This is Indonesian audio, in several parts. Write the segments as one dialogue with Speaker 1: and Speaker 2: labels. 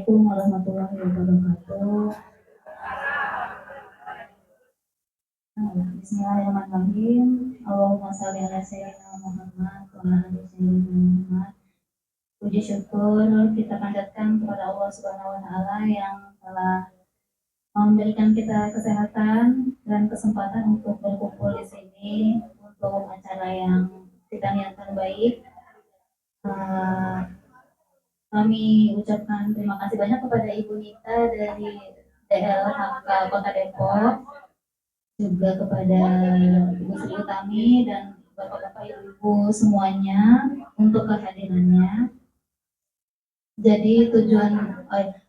Speaker 1: Assalamualaikum warahmatullahi wabarakatuh. Bismillahirrahmanirrahim. Allahumma shalli ala sayyidina Muhammad wa ala ali sayyidina Muhammad. Puji syukur kita panjatkan kepada Allah Subhanahu wa taala yang telah memberikan kita kesehatan dan kesempatan untuk berkumpul di sini untuk acara yang kita niatkan baik. Kami ucapkan terima kasih banyak kepada Ibu Nita dari DLHK Kota Depok, juga kepada Ibu Sri Utami dan Bapak-Bapak Ibu semuanya untuk kehadirannya. Jadi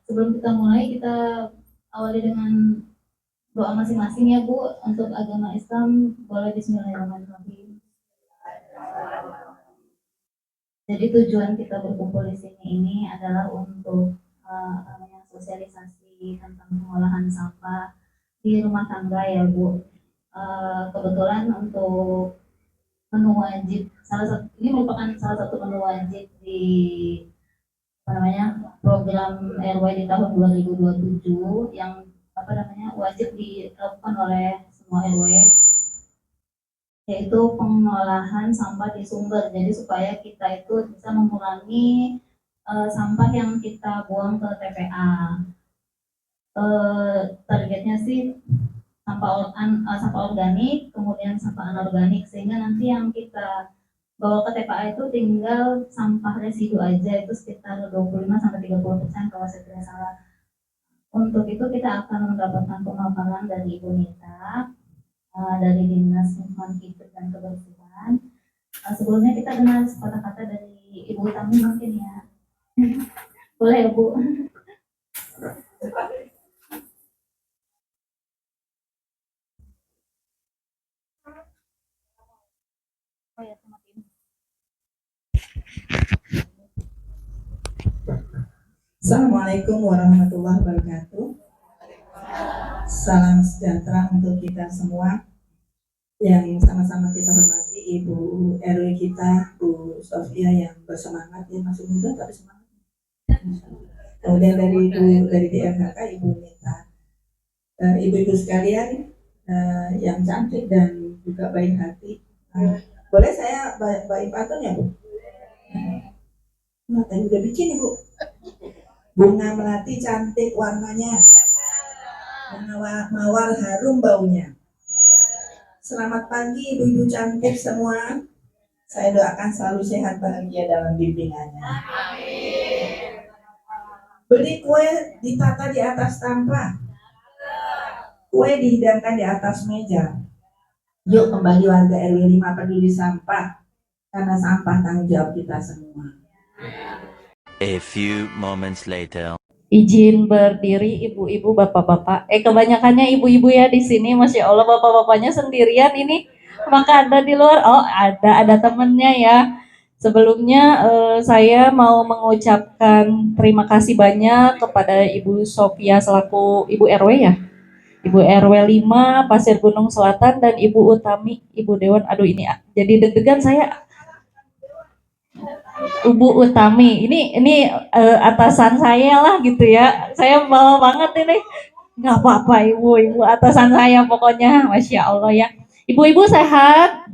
Speaker 1: sebelum kita mulai, kita awali dengan doa masing-masing ya Bu. Untuk agama Islam boleh Bismillahirrahmanirrahim. Jadi tujuan kita berkumpul di sini ini adalah untuk sosialisasi tentang pengolahan sampah di rumah tangga ya Bu. Kebetulan untuk menu wajib ini merupakan salah satu menu wajib di program RW di tahun 2027 yang wajib dilakukan oleh semua RW, yaitu pengolahan sampah di sumber. Jadi supaya kita itu bisa mengurangi sampah yang kita buang ke TPA. Targetnya sih sampah organik, kemudian sampah anorganik, sehingga nanti yang kita bawa ke TPA itu tinggal sampah residu aja, itu sekitar 25-30% kalau saya tidak salah. Untuk itu kita akan mendapatkan pemaparan dari Ibu Nita dari Dinas Lingkungan Hidup dan Kebersihan. Sebelumnya kita dengar kata-kata dari Ibu Utami mungkin ya. Boleh ya Bu?
Speaker 2: Assalamualaikum warahmatullahi wabarakatuh. Salam sejahtera untuk kita semua yang sama-sama kita hormati Ibu RW kita, Bu Sofia yang bersemangat, ya masih muda tapi semangat. Kemudian dari DLHK Ibu Nita, ibu-ibu sekalian yang cantik dan juga baik hati. Boleh saya baik pantun ya Bu? Nah, tadi udah bikin Ibu. Bunga melati cantik warnanya, bunga mawar harum baunya. Selamat pagi ibu-ibu cantik semua. Saya doakan selalu sehat bahagia dalam bimbingannya. Beli kue ditata di atas tampah, kue dihidangkan di atas meja. Yuk kembali warga RW 5 peduli sampah, karena sampah tanggung jawab kita semua.
Speaker 3: A few moments later.
Speaker 4: Izin berdiri ibu-ibu, bapak-bapak. Kebanyakannya ibu-ibu ya di sini, masya Allah. Bapak-bapaknya sendirian ini. Maka ada di luar. Oh, ada temennya ya. Sebelumnya saya mau mengucapkan terima kasih banyak kepada Ibu Sofia selaku Ibu RW ya. Ibu RW 5 Pasir Gunung Selatan dan Ibu Utami, Ibu Dewan. Aduh ini jadi deg-degan saya. Ibu Utami, ini atasan saya lah gitu ya. Saya bawa banget ini. Nggak apa-apa ibu atasan saya pokoknya, masya Allah ya. Ibu-ibu sehat?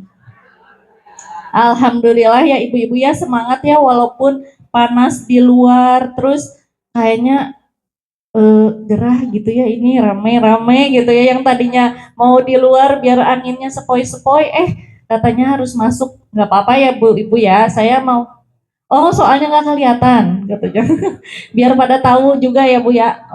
Speaker 4: Alhamdulillah ya ibu-ibu ya, semangat ya walaupun panas di luar, terus kayaknya gerah gitu ya, ini rame-rame gitu ya, yang tadinya mau di luar biar anginnya sepoi-sepoi, katanya harus masuk. Nggak apa-apa ya bu ibu ya, saya mau soalnya nggak kelihatan gitu. Biar pada tahu juga ya Bu ya.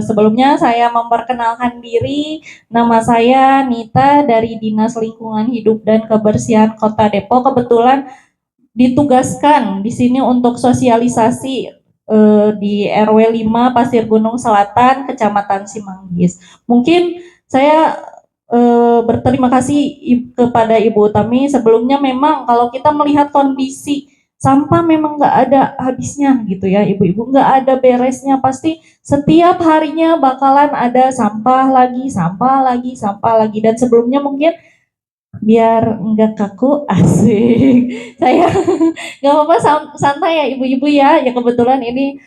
Speaker 4: Sebelumnya saya memperkenalkan diri, nama saya Nita dari Dinas Lingkungan Hidup dan Kebersihan Kota Depok. Kebetulan ditugaskan di sini untuk sosialisasi di RW 5 Pasir Gunung Selatan, Kecamatan Simanggis. Mungkin saya berterima kasih kepada Ibu Utami. Sebelumnya memang kalau kita melihat kondisi sampah memang nggak ada habisnya gitu ya ibu-ibu, nggak ada beresnya, pasti setiap harinya bakalan ada sampah lagi, dan sebelumnya mungkin biar nggak kaku, asik saya nggak apa-apa, santai ya ibu-ibu ya. Ya kebetulan ini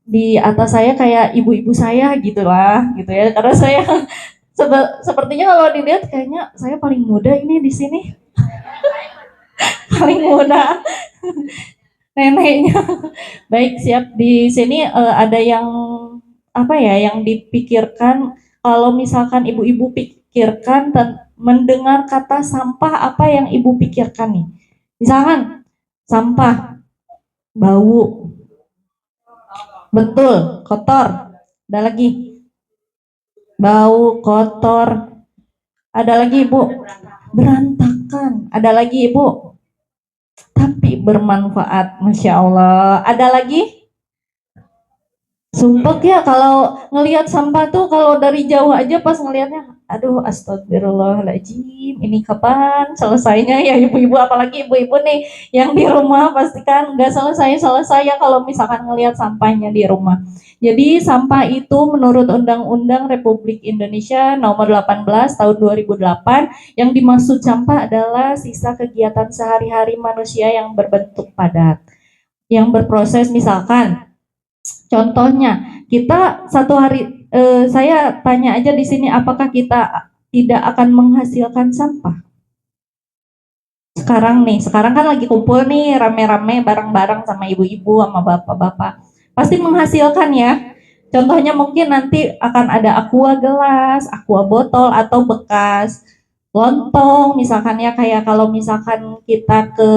Speaker 4: di atas saya kayak ibu-ibu saya gitulah gitu ya. Karena saya sepertinya kalau dilihat kayaknya saya paling muda ini di sini, paling muda neneknya. Baik, siap. Di sini ada yang apa ya, yang dipikirkan kalau misalkan ibu-ibu pikirkan mendengar kata sampah, apa yang ibu pikirkan nih? Misalkan sampah, bau, betul, kotor. Ada lagi, bau, kotor. Ada lagi ibu, berantakan. Ada lagi ibu, tapi bermanfaat. Masya Allah. Ada lagi? Sumpah ya kalau ngelihat sampah tuh kalau dari jauh aja pas ngelihatnya, aduh astagfirullahaladzim, ini kapan selesainya ya ibu-ibu, apalagi ibu-ibu nih yang di rumah pastikan nggak selesai-selesai ya kalau misalkan ngelihat sampahnya di rumah. Jadi sampah itu menurut Undang-Undang Republik Indonesia nomor 18 tahun 2008, yang dimaksud sampah adalah sisa kegiatan sehari-hari manusia yang berbentuk padat, yang berproses. Misalkan contohnya, kita satu hari, saya tanya aja di sini, apakah kita tidak akan menghasilkan sampah? Sekarang kan lagi kumpul nih, rame-rame bareng-bareng sama ibu-ibu, sama bapak-bapak. Pasti menghasilkan ya. Contohnya mungkin nanti akan ada aqua gelas, aqua botol, atau bekas lontong, misalkan ya, kayak kalau misalkan kita ke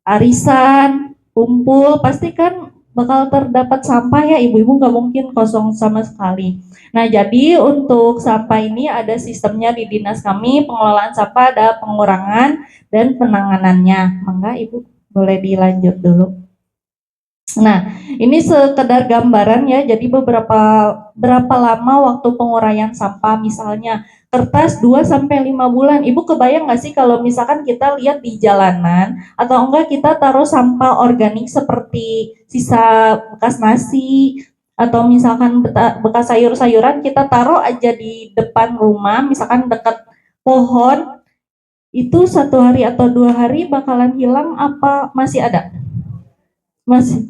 Speaker 4: arisan, kumpul, pasti kan bakal terdapat sampah ya, ibu-ibu nggak mungkin kosong sama sekali. Nah, jadi untuk sampah ini ada sistemnya di dinas kami, pengelolaan sampah ada pengurangan dan penanganannya. Mangga ibu boleh dilanjut dulu. Nah, ini sekedar gambaran ya. Jadi berapa lama waktu penguraian sampah, misalnya kertas 2 sampai 5 bulan. Ibu kebayang nggak sih kalau misalkan kita lihat di jalanan atau enggak kita taruh sampah organik seperti sisa bekas nasi atau misalkan bekas sayur-sayuran, kita taruh aja di depan rumah, misalkan dekat pohon, itu 1 hari atau 2 hari bakalan hilang apa masih ada? Masih,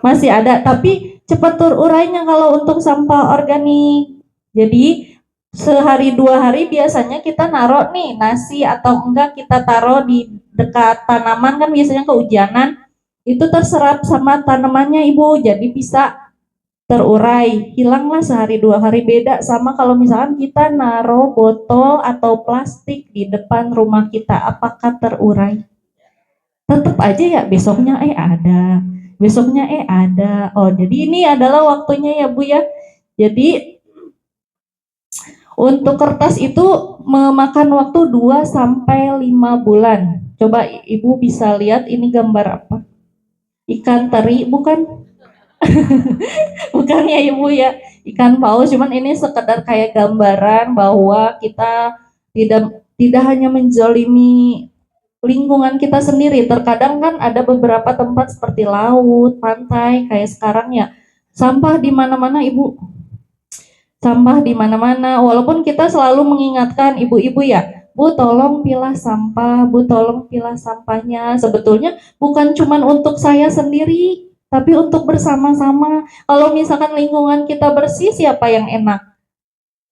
Speaker 4: masih ada, tapi cepat terurainya kalau untuk sampah organik. Jadi sehari 2 hari biasanya kita naruh nih nasi atau enggak kita taruh di dekat tanaman, kan biasanya kehujanan itu terserap sama tanamannya ibu, jadi bisa terurai, hilanglah sehari 2 hari. Beda sama kalau misalkan kita naruh botol atau plastik di depan rumah kita, apakah terurai? Tetap aja ya besoknya ada, besoknya ada. Oh, jadi ini adalah waktunya ya Bu ya. Jadi untuk kertas itu memakan waktu 2 sampai 5 bulan. Coba Ibu bisa lihat ini gambar apa? Ikan teri bukan? Bukan ya Ibu ya. Ikan paus, cuman ini sekedar kayak gambaran bahwa kita tidak hanya menzolimi lingkungan kita sendiri. Terkadang kan ada beberapa tempat seperti laut, pantai, kayak sekarang ya, sampah di mana-mana Ibu. Sampah di mana-mana. Walaupun kita selalu mengingatkan ibu-ibu ya, Bu tolong pilah sampah, Bu tolong pilah sampahnya. Sebetulnya bukan cuma untuk saya sendiri, tapi untuk bersama-sama. Kalau misalkan lingkungan kita bersih, siapa yang enak?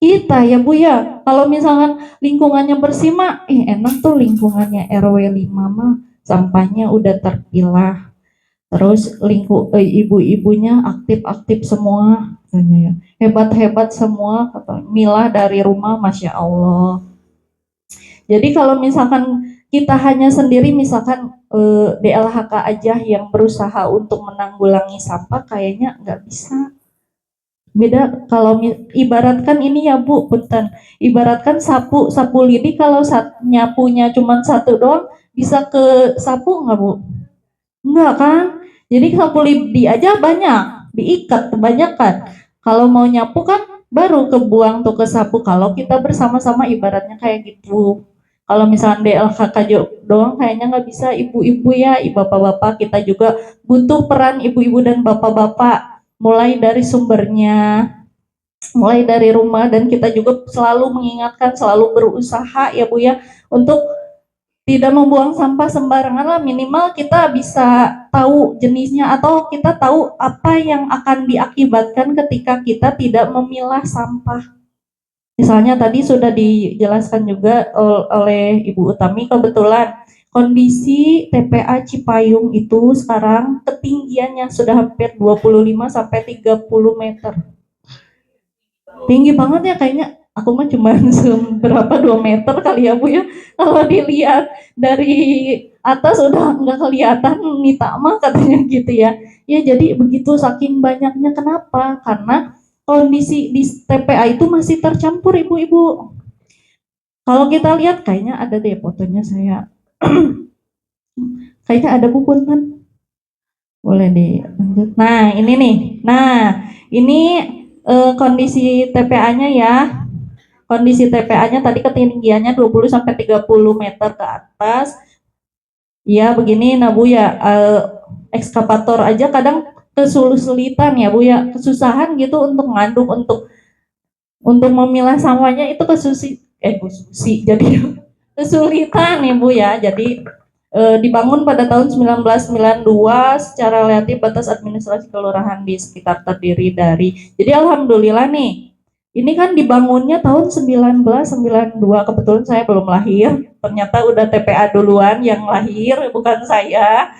Speaker 4: Kita ya Bu ya. Kalau misalkan lingkungannya bersih mah, enak tuh lingkungannya RW 5 mah, sampahnya udah terpilah. Terus ibu-ibunya aktif-aktif semua, ya. Hebat-hebat semua, kata milah dari rumah, Masya Allah. Jadi kalau misalkan kita hanya sendiri, misalkan DLHK aja yang berusaha untuk menanggulangi sampah, kayaknya nggak bisa. Beda kalau ibaratkan ini ya Bu, punten. Ibaratkan sapu lidi, kalau nyapunya cuma satu doang, bisa ke sapu nggak Bu? Enggak kan? Jadi sapu lidi aja banyak, diikat kebanyakan. Kalau mau nyapu kan baru kebuang tuh ke sapu. Kalau kita bersama-sama ibaratnya kayak gitu. Kalau misalnya DLHK doang kayaknya nggak bisa, ibu-ibu ya, bapak-bapak, kita juga butuh peran ibu-ibu dan bapak-bapak. Mulai dari sumbernya, mulai dari rumah, dan kita juga selalu mengingatkan, selalu berusaha ya Bu ya, untuk tidak membuang sampah sembarangan lah, minimal kita bisa tahu jenisnya atau kita tahu apa yang akan diakibatkan ketika kita tidak memilah sampah. Misalnya tadi sudah dijelaskan juga oleh Ibu Utami, kebetulan kondisi TPA Cipayung itu sekarang ketinggiannya sudah hampir 25 sampai 30 meter. Tinggi banget ya kayaknya. Aku mah cuma berapa 2 meter kali ya Bu ya. Kalau dilihat dari atas udah nggak kelihatan Nita mah katanya gitu ya. Ya jadi begitu saking banyaknya, kenapa? Karena kondisi di TPA itu masih tercampur ibu-ibu. Kalau kita lihat kayaknya ada deh fotonya saya. Kayaknya ada Bu kan? Boleh dilanjut. Nah ini nih. Nah ini kondisi TPA-nya ya. Kondisi TPA-nya tadi ketinggiannya 20 sampai 30 meter ke atas. Ya begini nah Bu ya, ekskavator aja kadang kesulitan ya Bu ya, kesusahan gitu untuk ngaduk, untuk memilah sampahnya itu jadi kesulitan ya Bu ya. Jadi dibangun pada tahun 1992 secara relatif batas administrasi kelurahan di sekitar terdiri dari, jadi alhamdulillah nih ini kan dibangunnya tahun 1992, kebetulan saya belum lahir, ternyata udah TPA duluan yang lahir, bukan saya.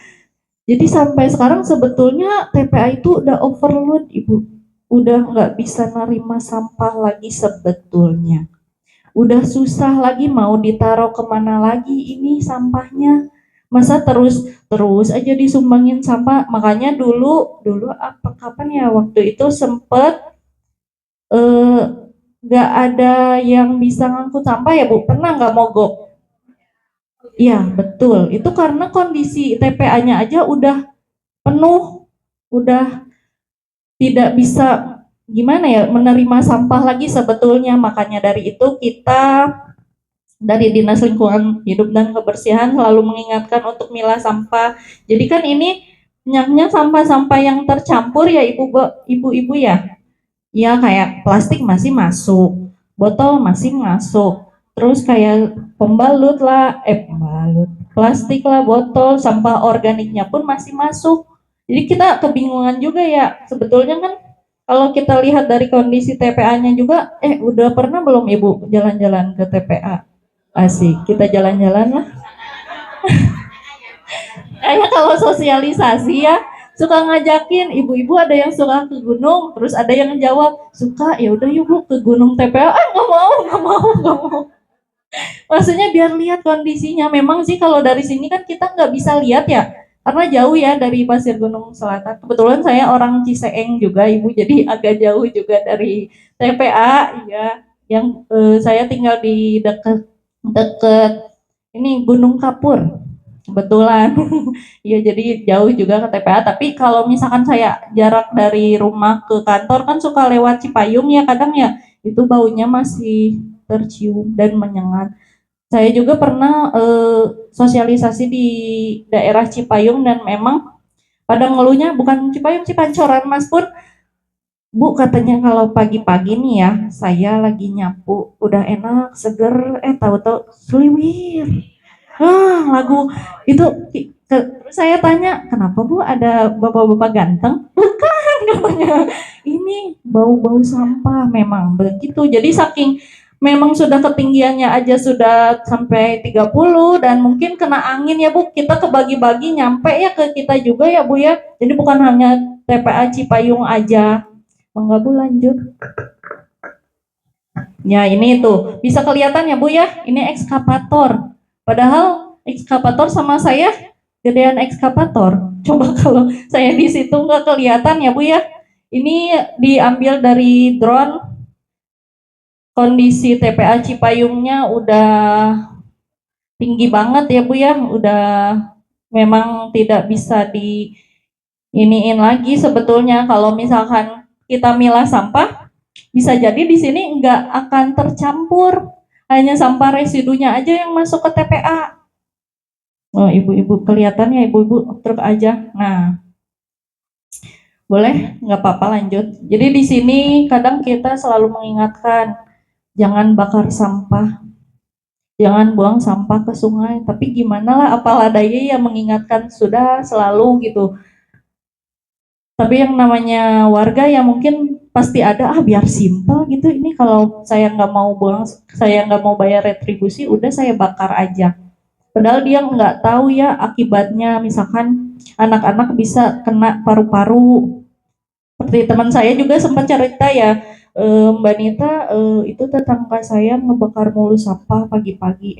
Speaker 4: Jadi sampai sekarang sebetulnya TPA itu udah overload Ibu, udah nggak bisa nerima sampah lagi sebetulnya. Udah susah lagi mau ditaruh kemana lagi ini sampahnya. Masa terus aja disumbangin sampah. Makanya dulu apa kapan ya waktu itu sempet nggak ada yang bisa ngangkut sampah ya Bu, pernah nggak mogok? Iya betul, itu karena kondisi TPA-nya aja udah penuh, udah tidak bisa gimana ya menerima sampah lagi sebetulnya. Makanya dari itu kita dari Dinas Lingkungan Hidup dan Kebersihan selalu mengingatkan untuk milah sampah. Jadi kan ini banyaknya sampah-sampah yang tercampur ya ibu-ibu ya. Ya kayak plastik masih masuk, botol masih masuk, terus kayak plastik lah, botol, sampah organiknya pun masih masuk. Jadi kita kebingungan juga ya, sebetulnya kan kalau kita lihat dari kondisi TPA-nya juga, udah pernah belum Ibu jalan-jalan ke TPA? Asik, kita jalan-jalan lah. Kayak kalau sosialisasi ya, suka ngajakin ibu-ibu, ada yang suka ke gunung, terus ada yang jawab suka, ya udah yuk Bu ke gunung TPA. Nggak mau. Maksudnya biar lihat kondisinya. Memang sih kalau dari sini kan kita nggak bisa lihat ya, karena jauh ya dari Pasir Gunung Selatan. Kebetulan saya orang Ciseeng juga Ibu, jadi agak jauh juga dari TPA. Ya, yang saya tinggal di deket ini Gunung Kapur. Kebetulan. Iya jadi jauh juga ke TPA, tapi kalau misalkan saya jarak dari rumah ke kantor kan suka lewat Cipayung ya kadang ya, itu baunya masih tercium dan menyengat. Saya juga pernah sosialisasi di daerah Cipayung dan memang pada ngeluhnya, bukan Cipayung sih, Pancoran Mas pun, Bu katanya kalau pagi-pagi nih ya saya lagi nyapu udah enak seger, tahu-tahu seliwir. Lagu itu terus saya tanya, kenapa Bu ada bapak-bapak ganteng? Bukan katanya. Ini bau-bau sampah memang begitu. Jadi saking memang sudah ketinggiannya aja sudah sampai 30 dan mungkin kena angin ya Bu, kita kebagi-bagi nyampe ya ke kita juga ya Bu ya. Jadi bukan hanya TPA Cipayung aja. Mangga Bu lanjut. Ya ini tuh bisa kelihatan ya Bu ya, ini ekskavator. Padahal ekskavator sama saya gedean ekskavator. Coba kalau saya di situ nggak kelihatan ya Bu ya. Ini diambil dari drone. Kondisi TPA Cipayungnya udah tinggi banget ya Bu ya. Udah memang tidak bisa di iniin lagi sebetulnya. Kalau misalkan kita milah sampah, bisa jadi di sini nggak akan tercampur. Hanya sampah residunya aja yang masuk ke TPA. Oh, ibu-ibu kelihatannya ibu-ibu truk aja. Nah, boleh nggak apa-apa lanjut. Jadi di sini kadang kita selalu mengingatkan jangan bakar sampah. jangan buang sampah ke sungai. Tapi gimana lah, apalah daya yang mengingatkan sudah selalu gitu. Tapi yang namanya warga ya mungkin pasti ada, biar simpel gitu. Ini kalau saya nggak mau buang, saya nggak mau bayar retribusi, udah saya bakar aja. Padahal dia nggak tahu ya akibatnya, misalkan anak-anak bisa kena paru-paru. Seperti teman saya juga sempat cerita ya, Mbak Nita, itu tetangga saya ngebakar mulu sampah pagi-pagi.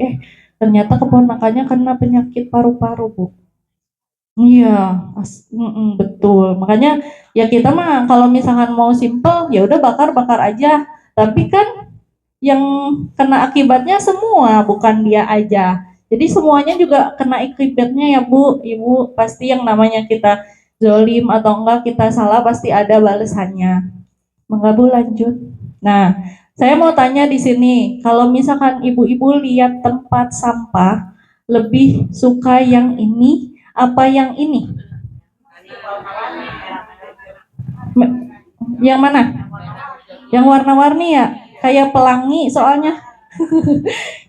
Speaker 4: Ternyata keponakannya kena penyakit paru-paru, Bu. Iya, betul. Makanya ya kita mah kalau misalkan mau simple ya udah bakar-bakar aja. Tapi kan yang kena akibatnya semua, bukan dia aja. Jadi semuanya juga kena akibatnya ya Bu. Ibu pasti yang namanya kita zolim atau enggak kita salah pasti ada balasannya. Mangga Bu lanjut. Nah, saya mau tanya di sini, kalau misalkan ibu-ibu lihat tempat sampah, lebih suka yang ini apa yang ini? Yang mana? Yang warna-warni ya? Kayak pelangi soalnya.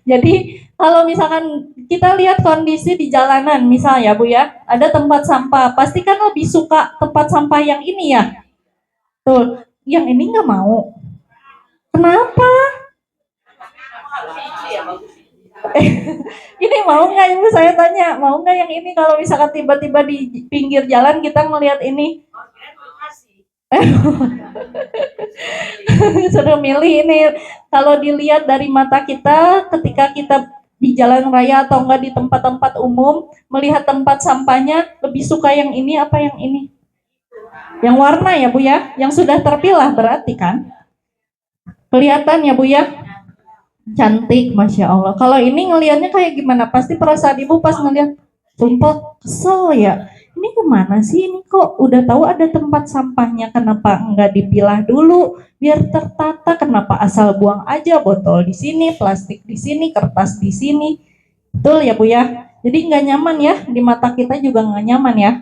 Speaker 4: Jadi kalau misalkan kita lihat kondisi di jalanan, misalnya Bu ya, ada tempat sampah, pasti kan lebih suka tempat sampah yang ini ya. Tuh, yang ini nggak mau. Kenapa? Ini mau nggak ibu, saya tanya, mau nggak yang ini kalau misalkan tiba-tiba di pinggir jalan kita melihat ini? Sudah milih ini. Kalau dilihat dari mata kita, ketika kita di jalan raya atau enggak di tempat-tempat umum, melihat tempat sampahnya, lebih suka yang ini apa yang ini? Yang warna ya Bu ya, yang sudah terpilah berarti kan? Kelihatan ya Bu ya? Cantik, Masya Allah. Kalau ini ngelihatnya kayak gimana? Pasti perasaan ibu pas ngelihat, sumpah kesel ya. Ini gimana sih? Ini kok udah tahu ada tempat sampahnya, kenapa enggak dipilah dulu? Biar tertata, kenapa asal buang aja botol di sini, plastik di sini, kertas di sini. Betul ya Bu ya? Jadi nggak nyaman ya, di mata kita juga nggak nyaman ya.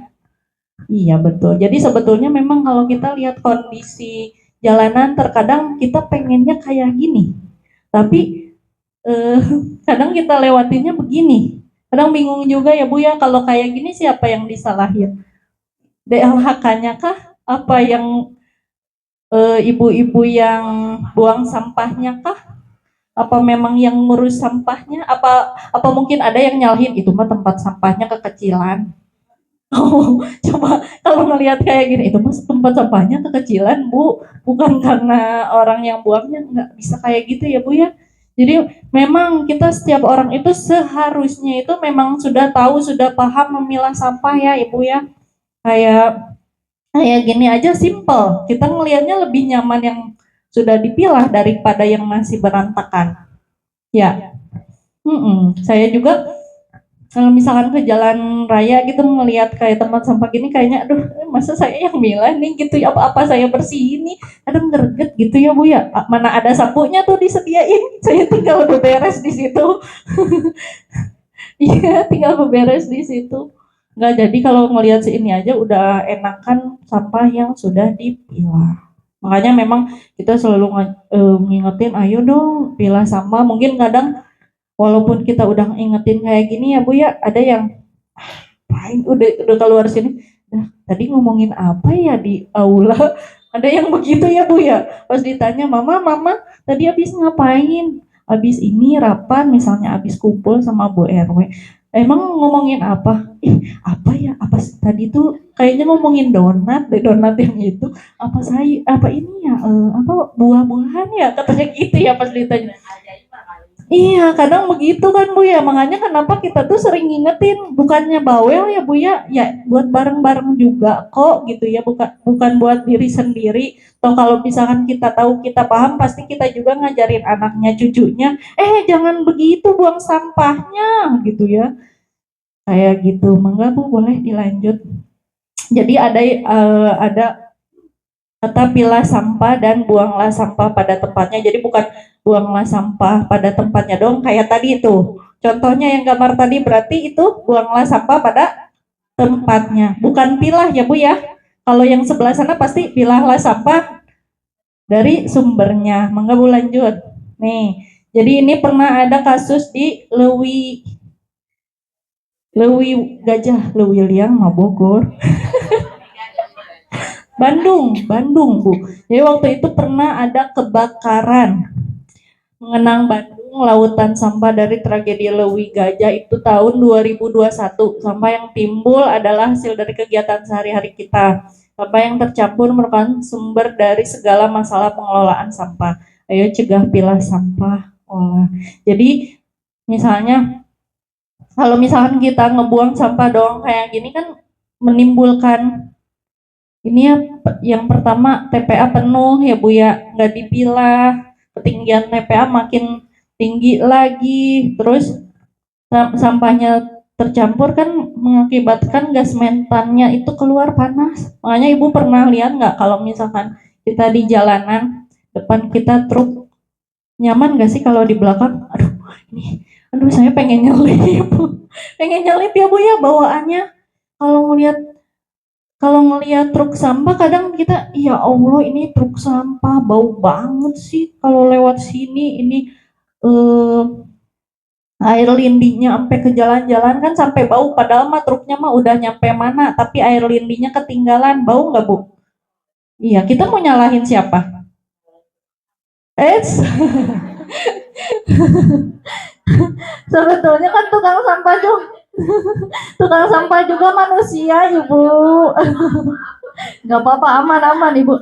Speaker 4: Iya betul. Jadi sebetulnya memang kalau kita lihat kondisi jalanan, terkadang kita pengennya kayak gini. Tapi eh, kadang kita lewatinnya begini. Kadang bingung juga ya Bu ya, kalau kayak gini siapa yang disalahin? DLHK-nya kah? Apa yang ibu-ibu yang buang sampahnya kah? Apa memang yang ngurus sampahnya? Apa mungkin ada yang nyalahin itu mah tempat sampahnya kekecilan? Oh, coba kalau ngelihat kayak gini, itu mas tempat sampahnya kekecilan Bu, bukan karena orang yang buangnya, nggak bisa kayak gitu ya Bu ya. Jadi memang kita setiap orang itu seharusnya itu memang sudah tahu, sudah paham memilah sampah ya Ibu ya. Kayak kayak gini aja simple. Kita ngelihatnya lebih nyaman yang sudah dipilah daripada yang masih berantakan. Ya, saya juga kalau misalkan ke jalan raya gitu ngelihat kayak tempat sampah gini kayaknya aduh masa saya yang milah nih gitu ya, apa saya bersihin nih, kadang greget gitu ya Bu ya, mana ada sapunya tuh disediain, saya tinggal beberes di situ. Iya, tinggal beberes di situ. Nggak, jadi kalau ngelihat ini aja udah enakan sampah yang sudah dipilah. Makanya memang kita selalu ngingetin ayo dong pilah sampah. Mungkin kadang walaupun kita udah ingetin kayak gini ya Bu ya, ada yang paling udah keluar sini. Nah, tadi ngomongin apa ya di aula? Ada yang begitu ya Bu ya. Pas ditanya, "Mama, tadi habis ngapain?" Habis ini rapat, misalnya habis kumpul sama Bu RW. Emang ngomongin apa? Apa ya? Apa tadi tuh kayaknya ngomongin donat, deh donat yang itu. Apa saya apa ini ya? Apa buah-buahan ya? Katanya gitu ya pas ditanya. Iya, kadang begitu kan Bu ya. Makanya kenapa kita tuh sering ngingetin, bukannya bawel ya Bu ya, ya buat bareng-bareng juga kok gitu ya, bukan bukan buat diri sendiri. Atau kalau misalkan kita tahu kita paham, pasti kita juga ngajarin anaknya, cucunya, jangan begitu buang sampahnya gitu ya. Kayak gitu. Mangga Bu boleh dilanjut. Jadi ada kata pilah sampah dan buanglah sampah pada tempatnya. Jadi bukan buanglah sampah pada tempatnya dong kayak tadi itu. Contohnya yang gambar tadi berarti itu buanglah sampah pada tempatnya. Bukan pilah ya Bu ya. Kalau yang sebelah sana pasti pilahlah sampah dari sumbernya. Mangga Bu lanjut. Nih, Jadi ini pernah ada kasus di Lewi Gajah, Lewiliang mah Bogor. Bandung, Bu. Jadi waktu itu pernah ada kebakaran. Mengenang Bandung, lautan sampah dari tragedi Lewi Gajah itu tahun 2021. Sampah yang timbul adalah hasil dari kegiatan sehari-hari kita. Sampah yang tercampur merupakan sumber dari segala masalah pengelolaan sampah. Ayo cegah pilah sampah, olah. Jadi misalnya kalau misalkan kita ngebuang sampah doang kayak gini kan menimbulkan ini ya, yang pertama TPA penuh ya Bu ya, nggak dipilah, ketinggian TPA makin tinggi lagi, terus sampahnya tercampur kan mengakibatkan gas metannya itu keluar panas. Makanya Ibu pernah lihat nggak kalau misalkan kita di jalanan, depan kita truk, nyaman nggak sih kalau di belakang? Aduh saya pengen nyelip, pengen nyelip ya Bu ya bawaannya. Kalau ngelihat truk sampah kadang kita, ya Allah ini truk sampah bau banget sih kalau lewat sini ini eh, air lindinya sampai ke jalan-jalan kan sampai bau padahal mah truknya mah udah nyampe mana tapi air lindinya ketinggalan bau nggak Bu? Iya kita mau nyalahin siapa? Eh sebetulnya kan tukang sampah juga manusia Ibu. Nggak apa-apa aman-aman Ibu.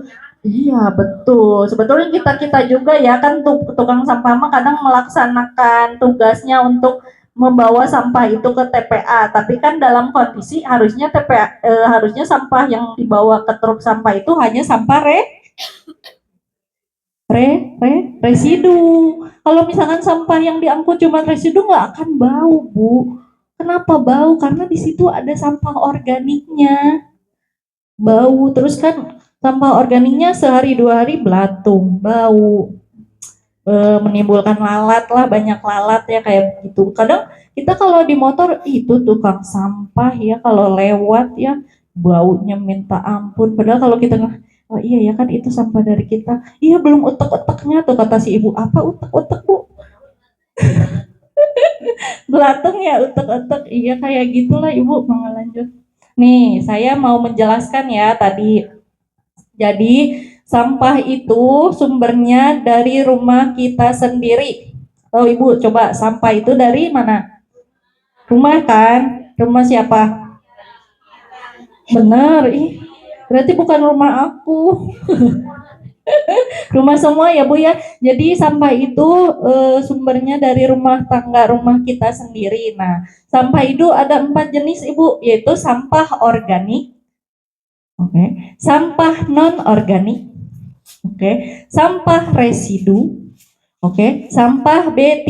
Speaker 4: Iya betul. Sebetulnya kita juga ya kan tukang sampah mah kadang melaksanakan tugasnya untuk membawa sampah itu ke TPA. Tapi kan dalam kondisi harusnya TPA harusnya sampah yang dibawa ke truk sampah itu hanya sampah residu. Kalau misalkan sampah yang diangkut cuma residu nggak akan bau Bu. Kenapa bau? Karena di situ ada sampah organiknya. Bau terus kan sampah organiknya sehari 2 hari belatung, bau, menimbulkan lalat lah, banyak lalat ya kayak gitu. Kadang kita kalau di motor itu tukang sampah ya kalau lewat ya baunya minta ampun. Padahal kalau kita oh iya ya kan itu sampah dari kita. Iya belum utek-uteknya tuh kata si ibu. Apa utek-utek Bu? Belatung ya utek-utek. Iya kayak gitulah ibu mau lanjut. Nih saya mau menjelaskan ya tadi. Jadi sampah itu sumbernya dari rumah kita sendiri. Oh Ibu, coba sampah itu dari mana? Rumah kan? Rumah siapa? Bener, ih. Berarti bukan rumah aku. Rumah semua ya Bu ya. Jadi sampah itu sumbernya dari rumah tangga rumah kita sendiri. Nah, sampah itu ada 4 jenis Ibu, yaitu sampah organik, sampah non organik, sampah residu, sampah B3.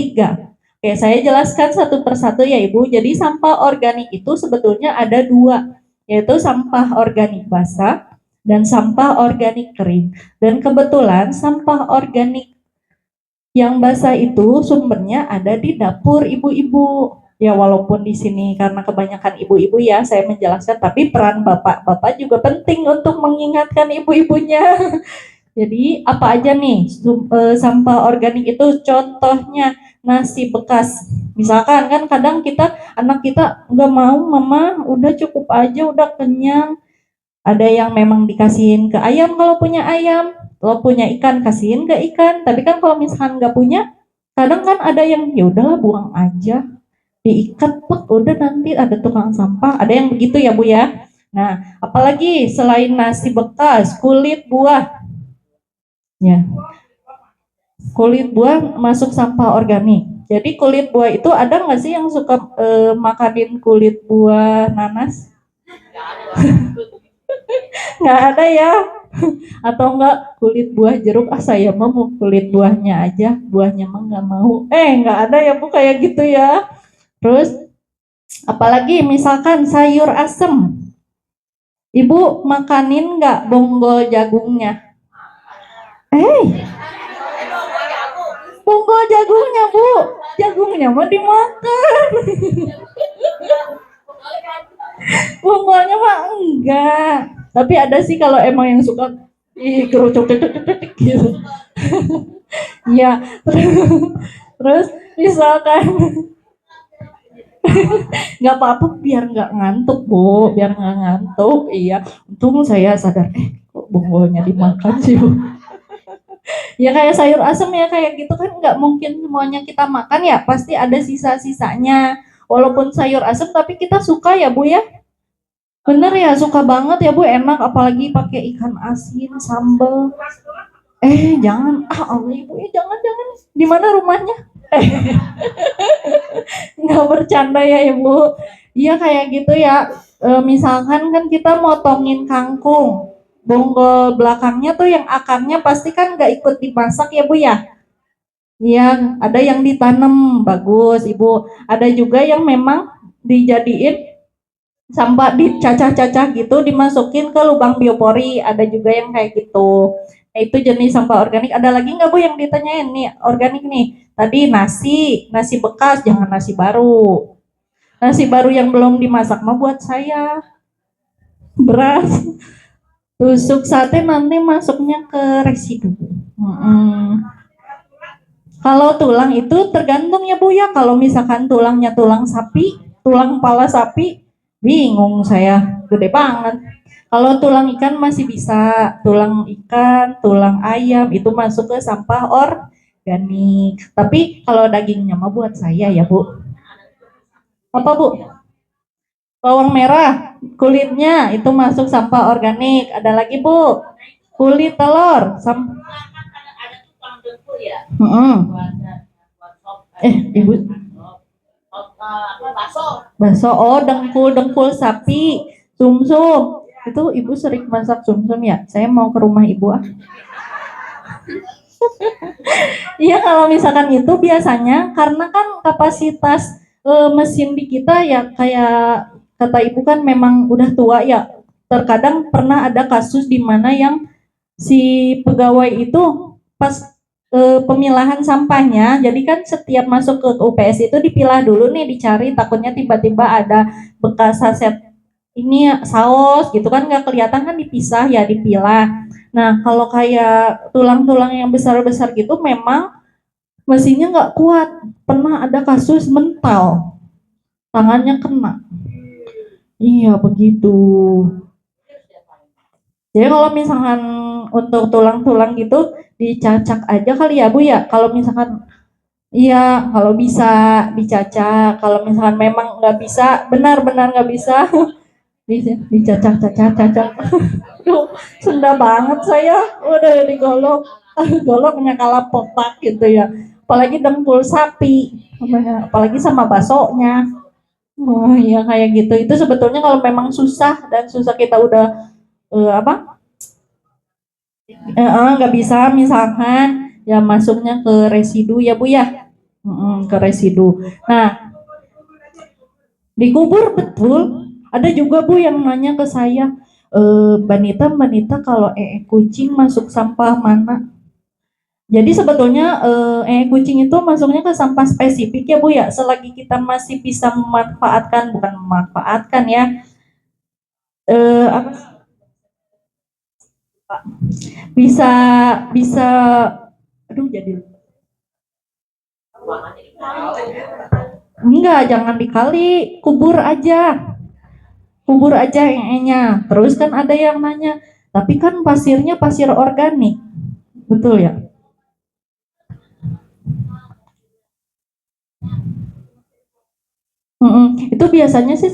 Speaker 4: Saya jelaskan satu persatu ya Ibu. Jadi sampah organik itu sebetulnya ada 2, yaitu sampah organik basah dan sampah organik kering. Dan kebetulan sampah organik yang basah itu sumbernya ada di dapur ibu-ibu. Ya walaupun di sini karena kebanyakan ibu-ibu ya saya menjelaskan, tapi peran bapak-bapak juga penting untuk mengingatkan ibu-ibunya. Jadi apa aja nih sampah organik itu? Contohnya nasi bekas. Misalkan kan kadang anak kita nggak mau, mama udah cukup aja, udah kenyang. Ada yang memang dikasihin ke ayam kalau punya ayam, kalau punya ikan kasihin ke ikan. Tapi kan kalau misalkan nggak punya, kadang kan ada yang ya udahlah buang aja, diikat pek udah nanti ada tukang sampah. Ada yang begitu ya Bu ya. Nah, apalagi selain nasi bekas, kulit buah. Ya, kulit buah masuk sampah organik. Jadi kulit buah itu ada nggak sih yang suka makanin kulit buah nanas? Nggak ada ya. Atau enggak kulit buah jeruk, saya mau kulit buahnya aja, buahnya mah nggak mau. Nggak ada ya Bu kayak gitu ya. Terus apalagi misalkan sayur asem, Ibu makanin nggak bonggol jagungnya? Bonggol jagungnya Bu, jagungnya mah dimakan. Bonggolnya mah enggak. Tapi ada sih kalau emang yang suka kerucuk gitu. Ya, Terus misalkan nggak apa-apa biar nggak ngantuk Bu, biar nggak ngantuk. Iya, untung saya sadar kok bonggolnya dimakan sih Bu. Ya kayak sayur asem ya kayak gitu kan nggak mungkin semuanya kita makan ya, pasti ada sisa-sisanya. Walaupun sayur asem tapi kita suka ya Bu ya. Bener ya, suka banget ya Bu, enak apalagi pakai ikan asin, sambal. Jangan, Allah Ibu, jangan. Di mana rumahnya? Nggak bercanda ya Ibu. Iya kayak gitu ya. Misalkan kan kita motongin kangkung, bonggol belakangnya tuh yang akarnya pasti kan nggak ikut dimasak ya Bu ya. Iya, ada yang ditanam bagus Ibu. Ada juga yang memang dijadiin sampah dicacah-cacah gitu dimasukin ke lubang biopori, ada juga yang kayak gitu. Nah, itu jenis sampah organik. Ada lagi nggak Bu yang ditanyain nih organik nih? Tadi nasi bekas, jangan nasi baru. Nasi baru yang belum dimasak mah buat saya. Beras, tusuk sate nanti masuknya ke residu. Kalau tulang itu tergantung ya Bu ya. Kalau misalkan tulangnya tulang sapi, tulang kepala sapi, bingung saya, gede banget. Kalau tulang ikan masih bisa, tulang ikan, tulang ayam itu masuk ke sampah organik. Tapi kalau dagingnya mah buat saya ya Bu. Apa Bu? Bawang merah, kulitnya itu masuk sampah organik. Ada lagi Bu, kulit telur. Ibu. Bakso, oh dengkul sapi, sumsum. Itu ibu sering masak sumsum ya? Saya mau ke rumah ibu ah. Iya kalau misalkan itu biasanya karena kan kapasitas mesin di kita ya kayak kata ibu kan memang udah tua ya. Terkadang pernah ada kasus di mana yang si pegawai itu pas pemilahan sampahnya, jadi kan setiap masuk ke UPS itu dipilah dulu nih, dicari takutnya tiba-tiba ada bekas saset ini saus gitu kan nggak kelihatan kan dipisah ya dipilah. Nah kalau kayak tulang-tulang yang besar-besar gitu memang mesinnya nggak kuat. Pernah ada kasus mental, tangannya kena. Iya begitu. Jadi kalau misalkan untuk tulang-tulang gitu dicacak aja kali ya Bu ya. Kalau misalkan iya kalau bisa dicacak. Kalau misalkan memang nggak bisa, benar-benar nggak bisa dicacak-cacak. Duh, Sunda banget saya udah digolok. Goloknya kalah potak gitu ya. Apalagi dengkul sapi, apalagi sama baksonya. Oh iya kayak gitu. Itu sebetulnya kalau memang susah dan susah kita udah apa nggak bisa misalkan ya masuknya ke residu ya Bu ya. Ke residu. Nah dikubur betul. Ada juga Bu yang nanya ke saya, Banita kalau kucing masuk sampah mana? Jadi sebetulnya kucing itu masuknya ke sampah spesifik ya Bu ya. Selagi kita masih bisa memanfaatkan, bukan memanfaatkan ya, apa bisa bisa aduh jadi enggak, jangan dikali, kubur aja nya. Terus kan ada yang nanya, tapi kan pasirnya pasir organik, betul ya? Itu biasanya sih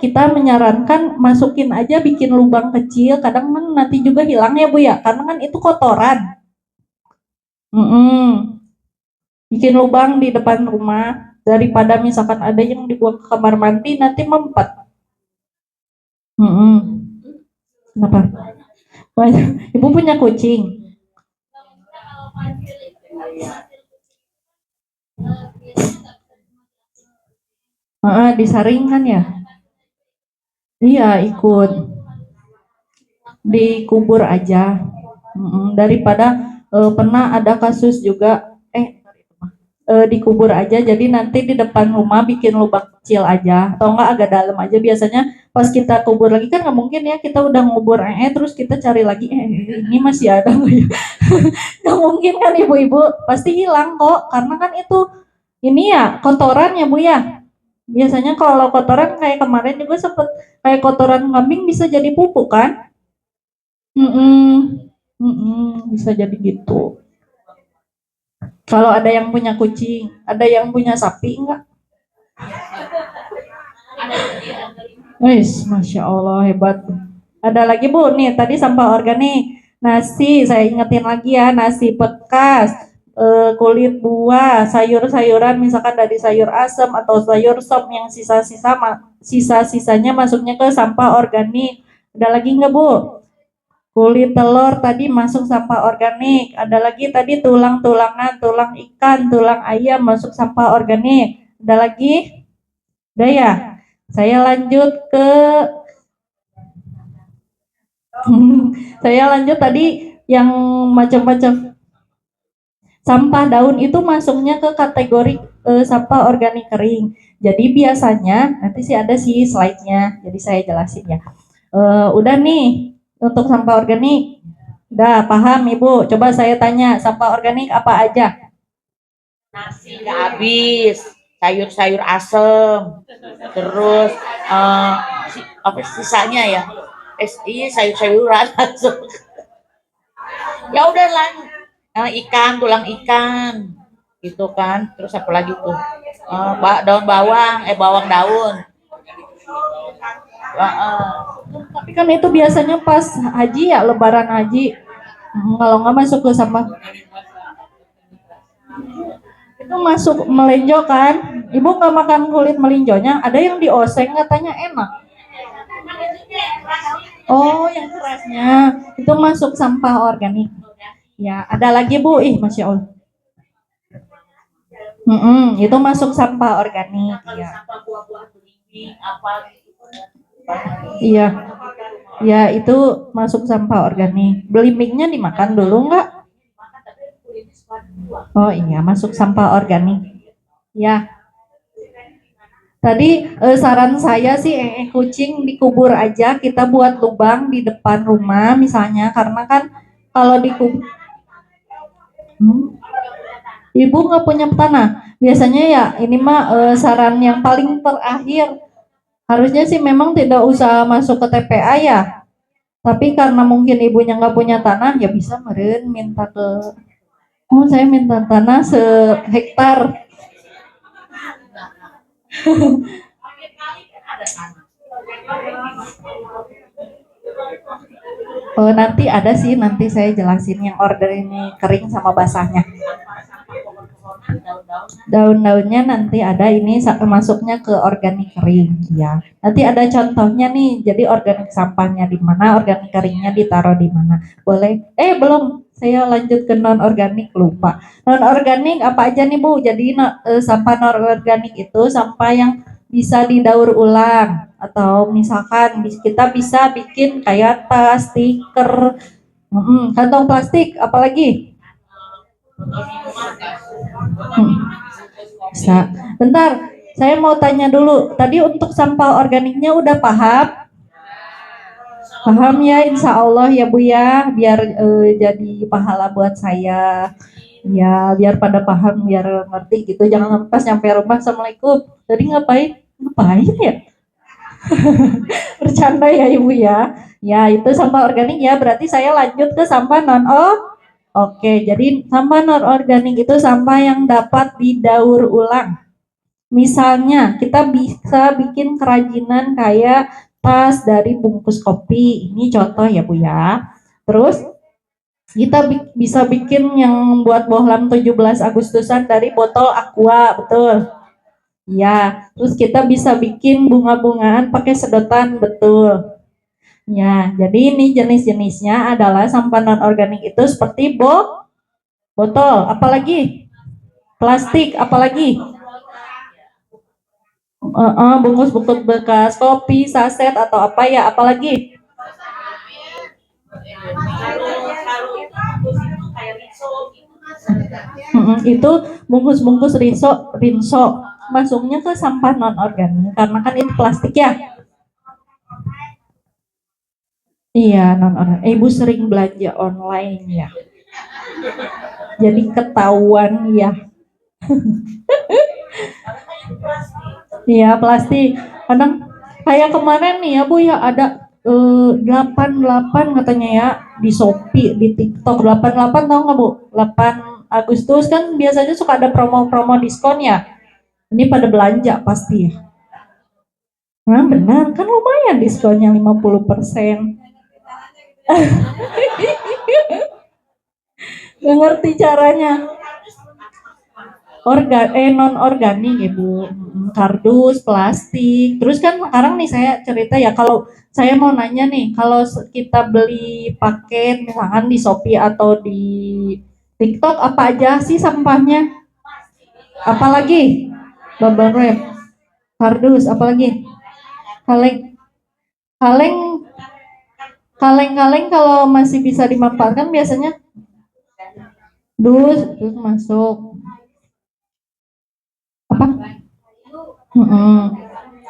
Speaker 4: kita menyarankan masukin aja, bikin lubang kecil, kadang kan nanti juga hilang ya Bu ya, karena kan itu kotoran. Bikin lubang di depan rumah, daripada misalkan ada yang dibuang ke kamar mandi nanti mempet. Kenapa? Ibu punya kucing? Disaring kan ya? Iya ikut. Dikubur aja. Daripada pernah ada kasus juga dikubur aja, jadi nanti di depan rumah bikin lubang kecil aja atau enggak agak dalam aja. Biasanya pas kita kubur lagi kan nggak mungkin ya kita udah ngubur terus kita cari lagi ini masih ada nggak ya. Nggak mungkin kan ibu-ibu, pasti hilang kok karena kan itu ini ya kotoran ya Bu ya. Biasanya kalau kotoran kayak kemarin juga sempet kayak kotoran kambing bisa jadi pupuk kan? Mm-mm. Mm-mm. Bisa jadi gitu. Kalau ada yang punya kucing, ada yang punya sapi enggak? Wis, Masya Allah hebat. Ada lagi Bu, nih tadi sampah organik. Nasi, saya ingetin lagi ya, nasi bekas, kulit buah, sayur-sayuran misalkan dari sayur asem atau sayur sop yang sisa-sisanya masuknya ke sampah organik. Ada lagi nggak Bu? Kulit telur tadi masuk sampah organik. Ada lagi tadi tulang-tulangan, tulang ikan, tulang ayam masuk sampah organik. Ada lagi? Udah ya? Saya lanjut ke saya lanjut tadi yang macam-macam sampah daun itu masuknya ke kategori sampah organik kering. Jadi biasanya nanti sih ada sih slide-nya. Jadi saya jelasin ya. Udah nih untuk sampah organik. Udah paham Ibu? Coba saya tanya, sampah organik apa aja?
Speaker 5: Nasi nggak habis, sayur-sayur asem, terus eh, apa sisanya ya? Iya sayur-sayuran masuk. Ya udah lah, ikan, tulang ikan, gitu kan. Terus apa lagi tuh? Daun bawang, bawang daun.
Speaker 4: Tapi kan itu biasanya pas haji ya, lebaran haji. Kalau nggak masuk ke sampah itu masuk melenjo kan. Ibu nggak makan kulit melinjonya, ada yang dioseng katanya enak. Oh, yang kerasnya itu masuk sampah organik. Ya, ada lagi Bu, Masya Allah. Itu masuk sampah organik. Ya. Iya, ya itu masuk sampah organik. Belimbingnya dimakan dulu nggak? Oh iya, masuk sampah organik. Ya, tadi saran saya sih kucing dikubur aja, kita buat lubang di depan rumah misalnya, karena kan kalau dikubur, Ibu nggak punya tanah. Biasanya ya ini mah saran yang paling terakhir. Harusnya sih memang tidak usah masuk ke TPA ya. Tapi karena mungkin ibunya nggak punya tanah, ya bisa meren minta ke, oh saya minta tanah sehektar. Oh, nanti ada sih, nanti saya jelasin yang order ini kering sama basahnya. Daun-daunnya nanti ada ini masuknya ke organik kering ya. Nanti ada contohnya nih. Jadi organik sampahnya di mana, organik keringnya ditaruh di mana. Boleh? Belum. Saya lanjut ke non organik lupa. Non organik apa aja nih Bu? Jadi sampah non organik itu sampah yang bisa didaur ulang atau misalkan kita bisa bikin kayak tas, stiker, kantong plastik, apalagi? Bisa. Bentar, saya mau tanya dulu. Tadi untuk sampah organiknya udah paham? Paham ya, insya Allah ya Bu ya, biar jadi pahala buat saya. Ya, biar pada paham, biar ngerti gitu. Jangan pas nyampe rumah, Assalamualaikum. Tadi ngapain? Ngapain ya? Bercanda ya Ibu ya. Ya, itu sampah organik ya. Berarti saya lanjut ke sampah Oke, jadi sampah non organik itu sampah yang dapat didaur ulang. Misalnya, kita bisa bikin kerajinan kayak tas dari bungkus kopi. Ini contoh ya Bu ya. Terus kita bisa bikin yang buat bohlam 17 Agustusan dari botol aqua, betul. Ya, terus kita bisa bikin bunga-bungaan pakai sedotan, betul. Ya, jadi ini jenis-jenisnya adalah sampah non organik itu seperti botol, apalagi plastik, apalagi bungkus-bungkus bekas kopi, saset atau apa ya, apalagi itu bungkus-bungkus rinso masuknya ke sampah non organik karena kan itu plastik ya. Iya non organik. Ibu sering belanja online ya. Jadi ketahuan ya. Iya plastik. Kadang kayak kemarin nih ya Bu ya ada 88 katanya ya di Shopee, di TikTok 88 tahu nggak Bu? 8 Agustus kan biasanya suka ada promo-promo diskon ya. Ini pada belanja pasti ya. Nah benar kan lumayan diskonnya 50%. Nggak ngerti caranya. Non organik ya Bu. Kardus, plastik. Terus kan sekarang nih saya cerita ya kalau saya mau nanya nih, kalau kita beli paket misalkan di Shopee atau di TikTok apa aja sih sampahnya? Apalagi? Bubble wrap, kardus, apalagi? Kaleng, kaleng, kaleng kalau masih bisa dimanfaatkan biasanya dus masuk. Apa?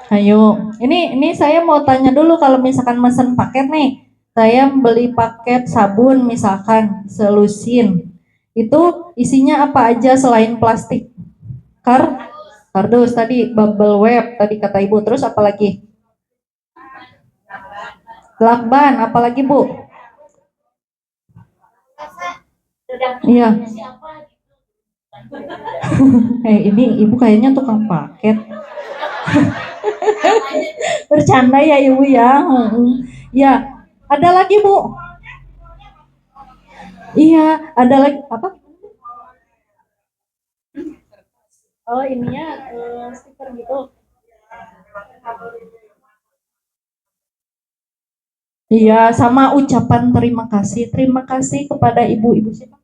Speaker 4: Ayo, ini saya mau tanya dulu kalau misalkan mesen paket nih, saya beli paket sabun misalkan selusin, itu isinya apa aja selain plastik? Kardus tadi, bubble wrap tadi kata ibu, terus apa lagi? Lakban, apa lagi Bu? Iya. Ini ibu kayaknya tukang paket. Bercanda ya ibu ya. Ya, ada lagi Bu. Iya, ada lagi apa? Oh ininya stiker gitu. Iya, sama ucapan terima kasih. Terima kasih kepada ibu-ibu siapa?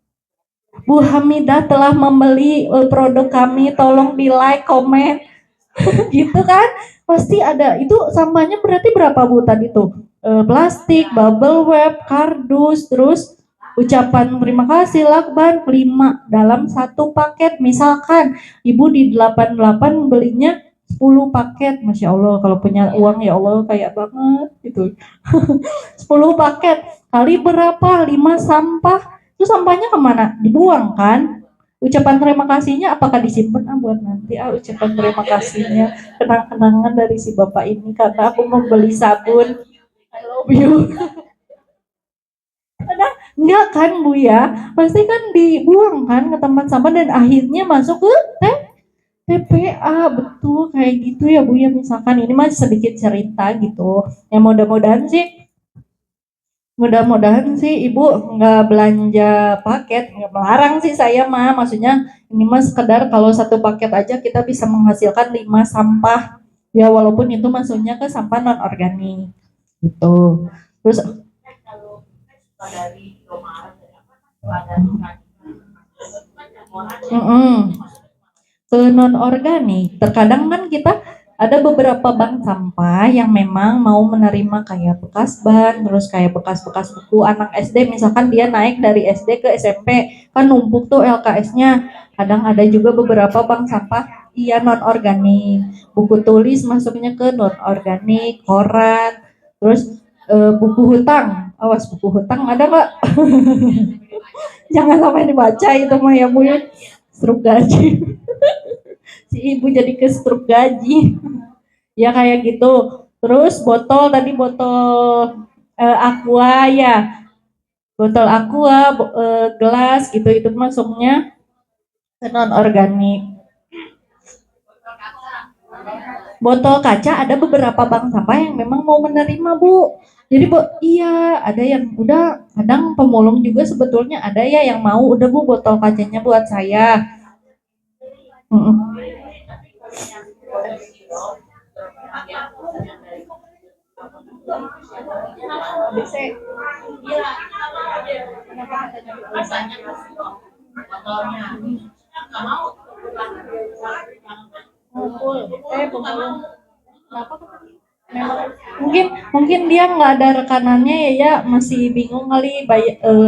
Speaker 4: Bu Hamidah telah membeli produk kami. Tolong di like, komen, gitu kan? Pasti ada. Itu sampahnya berarti berapa Bu tadi tuh? Plastik, bubble wrap, kardus, terus ucapan terima kasih lakban 5 dalam satu paket. Misalkan ibu di 88 belinya 10 paket, Masya Allah kalau punya uang ya Allah kayak banget gitu. 10 paket kali berapa? 5 sampah. Itu sampahnya kemana? Dibuang kan? Ucapan terima kasihnya apakah disimpan buat nanti ucapan terima kasihnya kenang-kenangan dari si bapak ini karena aku membeli sabun. I love you. Ada enggak kan Bu ya? Pasti kan dibuang kan ke tempat sampah dan akhirnya masuk ke TPA. Betul kayak gitu ya Bu ya. Misalkan ini masih sedikit cerita gitu. Ya mudah-mudahan sih ibu nggak belanja paket, nggak melarang sih saya mah, maksudnya ini mah sekedar kalau satu paket aja kita bisa menghasilkan 5 sampah ya walaupun itu masuknya ke sampah non organik gitu. Terus ke non organik terkadang kan kita ada beberapa bank sampah yang memang mau menerima kayak bekas ban, terus kayak bekas-bekas buku anak SD, misalkan dia naik dari SD ke SMP, kan numpuk tuh LKS-nya. Kadang ada juga beberapa bank sampah iya non organik, buku tulis masuknya ke non organik, koran, terus buku hutang, awas buku hutang ada nggak? Jangan sampai dibaca itu mah ya Bu ya, struk gaji. Si ibu jadi ke struk gaji. Ya kayak gitu. Terus botol tadi botol aqua ya, botol aqua, gelas gitu itu masuknya non organik. Botol kaca ada beberapa bank sampah yang memang mau menerima Bu. Jadi Bu, iya ada yang udah kadang pemulung juga sebetulnya ada ya yang mau udah Bu botol kacanya buat saya. Mungkin mungkin dia nggak ada rekanannya ya masih bingung kali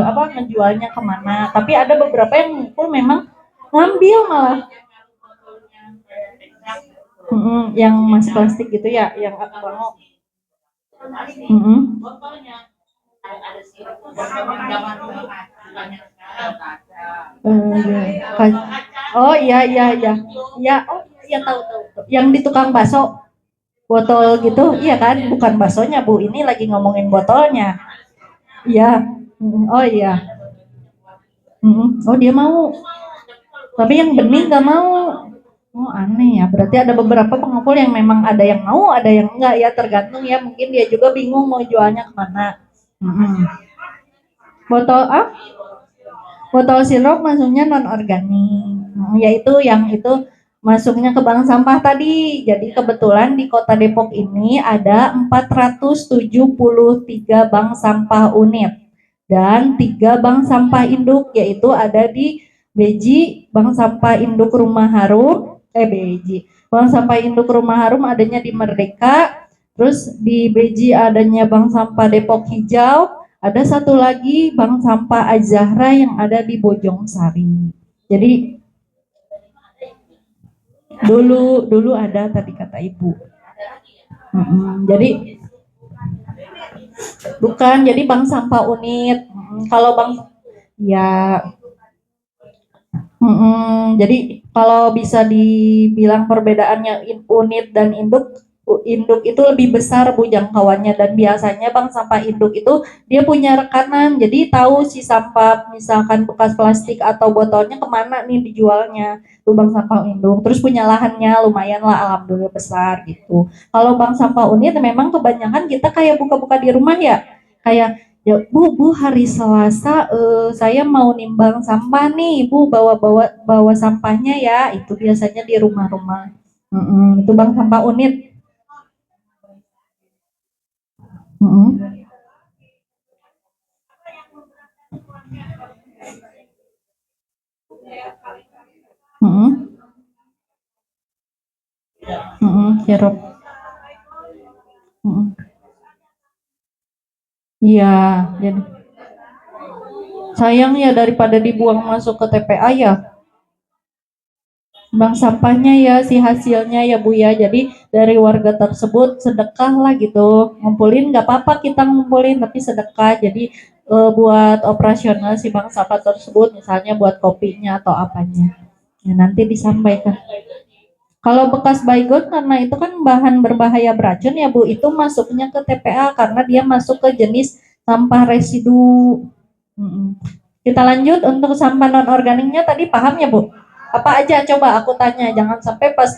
Speaker 4: apa ngejualnya kemana. Tapi ada beberapa yang ngumpul memang ngambil malah. Yang masih plastik gitu ya, yang bango. Ya. Oh iya iya iya. Ya, oh iya tahu tahu. Yang di tukang bakso botol gitu, iya kan? Bukan baksonya, Bu. Ini lagi ngomongin botolnya. Iya. Oh iya. Oh dia mau. Tapi yang bening nggak mau. Oh aneh ya. Berarti ada beberapa pengepul yang memang ada yang mau, ada yang enggak ya. Tergantung ya. Mungkin dia juga bingung mau jualnya kemana. Botol ah? Botol sirup masuknya non organik, yaitu yang itu masuknya ke bank sampah tadi. Jadi kebetulan di Kota Depok ini ada 473 bank sampah unit dan 3 bank sampah induk, yaitu ada di Beji Bank Sampah Induk Rumah Harum, Beji Bank Sampah Induk Rumah Harum adanya di Merdeka, terus di Beji adanya Bank Sampah Depok Hijau, ada satu lagi bank sampah Az-Zahra yang ada di Bojong Sari. Jadi dulu ada tadi kata ibu. Jadi bukan, jadi bank sampah unit. Kalau bank ya, jadi kalau bisa dibilang perbedaannya unit dan induk, induk itu lebih besar Bu jangkauannya, dan biasanya bank sampah induk itu dia punya rekanan, jadi tahu si sampah misalkan bekas plastik atau botolnya kemana nih dijualnya. Tuh bank sampah induk, terus punya lahannya lumayan lah, alhamdulillah besar gitu. Kalau bank sampah unit memang kebanyakan kita kayak buka-buka di rumah ya, kayak ya Bu, hari Selasa saya mau nimbang sampah nih, Bu, bawa sampahnya ya. Itu biasanya di rumah-rumah. Itu bank sampah unit. Mm-mm. Mm-mm. Sirup. Mm-mm. Iya, jadi sayang ya daripada dibuang masuk ke TPA ya. Bank sampahnya ya, si hasilnya ya Bu ya. Jadi dari warga tersebut sedekah lah gitu. Ngumpulin nggak apa-apa kita ngumpulin, tapi sedekah. Jadi buat operasional si bank sampah tersebut, misalnya buat kopinya atau apanya. Ya, nanti disampaikan. Kalau bekas baygon karena itu kan bahan berbahaya beracun ya Bu, itu masuknya ke TPA karena dia masuk ke jenis sampah residu. Kita lanjut untuk sampah non organiknya tadi paham ya Bu? Apa aja coba aku tanya, jangan sampai pas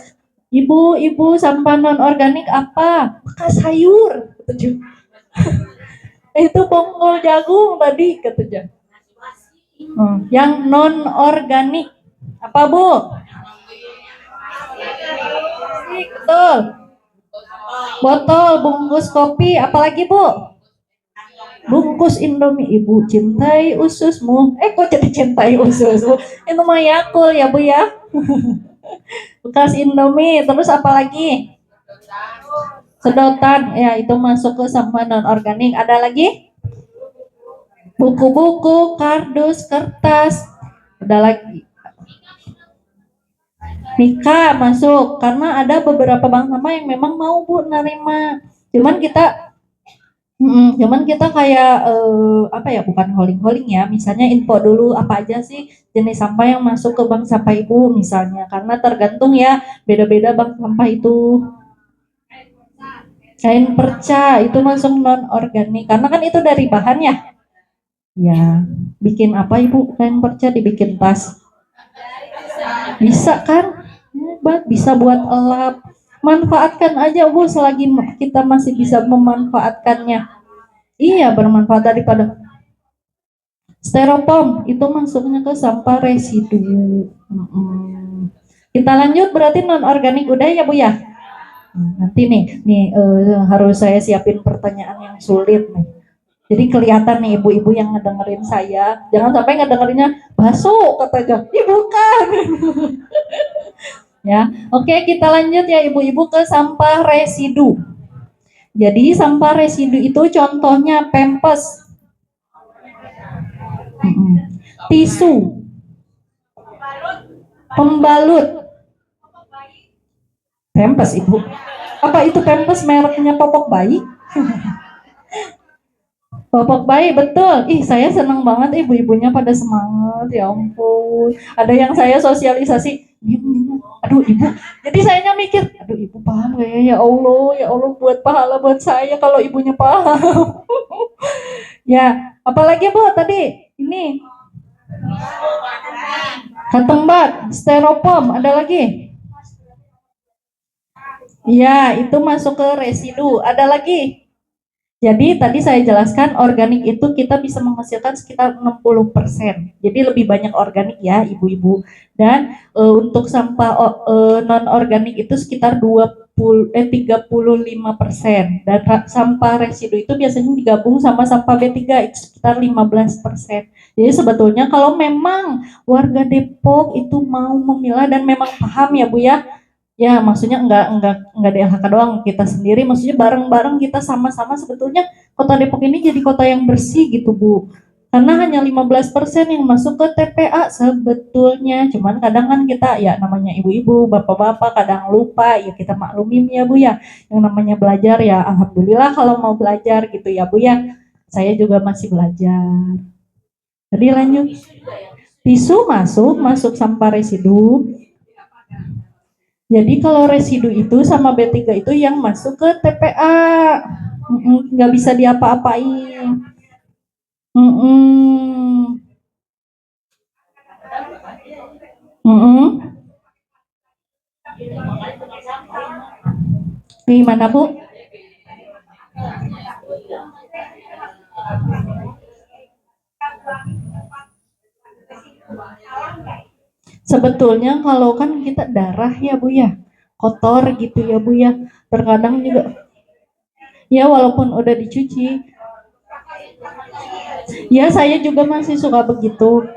Speaker 4: ibu sampah non organik apa? Bekas sayur, ketujuh. Itu bonggol jagung tadi ketujuh. Yang non organik apa Bu? Betul. Botol, bungkus kopi, apalagi Bu? Bungkus Indomie, ibu cintai ususmu. Kok jadi cintai ususmu? Itu mah Yakul ya Bu ya. Bekas Indomie, terus apalagi? Sedotan, ya itu masuk ke sampah non organik. Ada lagi? Buku-buku, kardus, kertas. Ada lagi? Mika masuk, karena ada beberapa bank sampah yang memang mau Bu nerima. Cuman kita kayak apa ya, bukan holding ya, misalnya info dulu apa aja sih jenis sampah yang masuk ke bank sampah ibu misalnya, karena tergantung ya beda-beda bank sampah itu. Kain perca itu masuk non organik karena kan itu dari bahan ya. Ya, bikin apa ibu kain perca dibikin tas? Bisa kan? Hebat, bisa buat elap. Manfaatkan aja Bu selagi kita masih bisa memanfaatkannya. Iya, bermanfaat daripada styrofoam itu masuknya ke sampah residu. Kita lanjut berarti non organik udah ya Bu ya. Nanti nih harus saya siapin pertanyaan yang sulit nih. Jadi kelihatan nih ibu-ibu yang ngedengerin saya, jangan sampai ngedengerinnya bakso katanya. Bukan. Ya, oke kita lanjut ya ibu-ibu ke sampah residu. Jadi sampah residu itu contohnya pempes, tisu, pembalut, pempes ibu. Apa itu pempes mereknya popok bayi? Popok bayi, betul. Ih, saya senang banget ibu-ibunya pada semangat, ya ampun. Ada yang saya sosialisasi, ibu, aduh ibu. Jadi saya mikir, aduh ibu paham gak ya Allah buat pahala buat saya kalau ibunya paham. Ya, apalagi Bu tadi? Ini ketembat, styrofoam, ada lagi? Ya, itu masuk ke residu. Ada lagi? Jadi tadi saya jelaskan organik itu kita bisa menghasilkan sekitar 60%. Jadi lebih banyak organik ya ibu-ibu. Dan untuk sampah non organik itu sekitar 35%. Dan sampah residu itu biasanya digabung sama sampah B3 itu sekitar 15%. Jadi sebetulnya kalau memang warga Depok itu mau memilah dan memang paham ya Bu ya, ya maksudnya enggak di LHK doang, kita sendiri maksudnya bareng-bareng kita sama-sama sebetulnya kota Depok ini jadi kota yang bersih gitu Bu, karena hanya 15% yang masuk ke TPA sebetulnya. Cuman kadang kan kita ya namanya ibu-ibu bapak-bapak kadang lupa, ya kita maklumin ya Bu ya, yang namanya belajar ya alhamdulillah kalau mau belajar gitu ya Bu ya, saya juga masih belajar. Jadi lanjut, tisu masuk sampah residu. Jadi kalau residu itu sama B3 itu yang masuk ke TPA, nggak bisa diapa-apain. Mm-mm. Mm-mm. Gimana Bu? Sebetulnya kalau kan kita darah ya Bu ya, kotor gitu ya Bu ya, terkadang juga ya walaupun udah dicuci, ya saya juga masih suka begitu.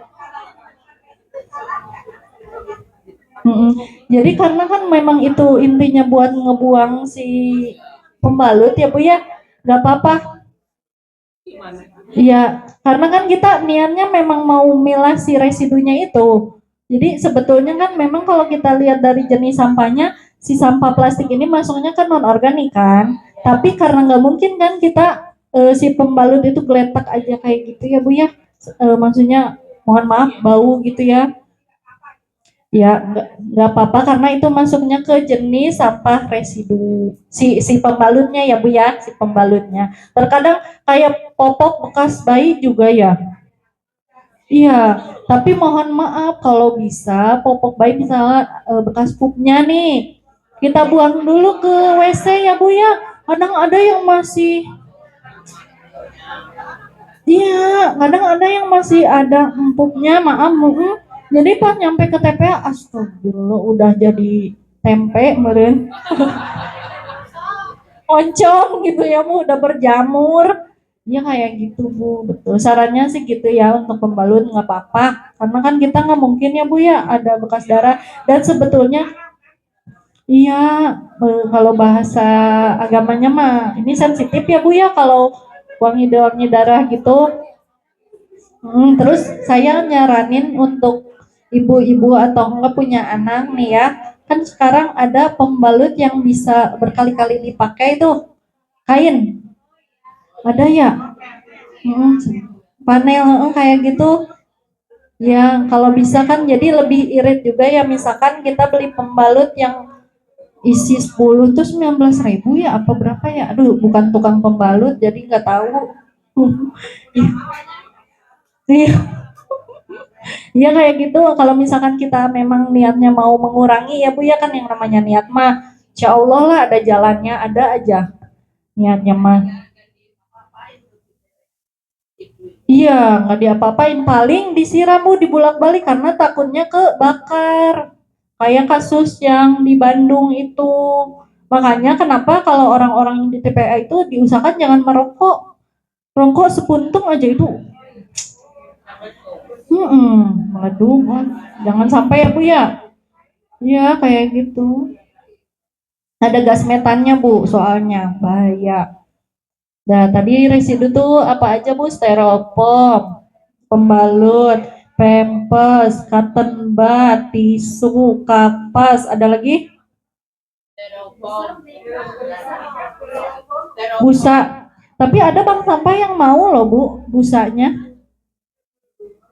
Speaker 4: Jadi karena kan memang itu intinya buat ngebuang si pembalut ya Bu ya, nggak apa-apa. Iya, karena kan kita niatnya memang mau milah si residunya itu. Jadi sebetulnya kan memang kalau kita lihat dari jenis sampahnya, si sampah plastik ini masuknya kan non organik kan. Tapi karena nggak mungkin kan kita si pembalut itu geletak aja kayak gitu ya Bu ya. Maksudnya mohon maaf bau gitu ya. Ya, nggak apa-apa karena itu masuknya ke jenis sampah residu. Si pembalutnya ya Bu ya, si pembalutnya. Terkadang kayak popok bekas bayi juga ya. Iya, tapi mohon maaf kalau bisa popok bayi misalnya bekas pupnya nih. Kita buang dulu ke WC ya Bu ya. Kadang ada yang masih, iya, kadang ada yang masih ada empuknya, maaf. Jadi pas nyampe ke TPA, astagfirullah udah jadi tempe meren. Oncom gitu ya Bu, udah berjamur. Ya kayak gitu Bu, betul. Sarannya sih gitu ya untuk pembalut nggak apa-apa. Karena kan kita nggak mungkin ya Bu ya ada bekas darah. Dan sebetulnya iya, kalau bahasa agamanya mah ini sensitif ya Bu ya kalau wangi darah gitu. Terus saya nyaranin untuk ibu-ibu atau enggak punya anak nih ya, kan sekarang ada pembalut yang bisa berkali-kali dipakai tuh, kain, ada ya. Hmm, panel kayak gitu. Ya kalau bisa kan jadi lebih irit juga ya, misalkan kita beli pembalut yang isi 10 tuh 19.000 ya apa berapa ya, aduh bukan tukang pembalut jadi nggak tahu. Iya. Iya kayak gitu, kalau misalkan kita memang niatnya mau mengurangi ya Bu ya, kan yang namanya niat mah insya Allah lah ada jalannya, ada aja niatnya mah. Iya nggak diapa-apain, paling disiram Bu dibulak-balik karena takutnya kebakar. Kayak kasus yang di Bandung itu. Makanya kenapa kalau orang-orang di TPA itu diusahakan jangan merokok. Rokok sepuntung aja itu meledup. Jangan sampai ya Bu ya. Iya kayak gitu. Ada gas metannya Bu, soalnya bahaya. Nah tadi residu tuh apa aja Bu? Styrofoam, pembalut, pempes, cotton bud, tisu, kapas, ada lagi? Busa. Tapi ada bank sampah yang mau loh Bu, busanya.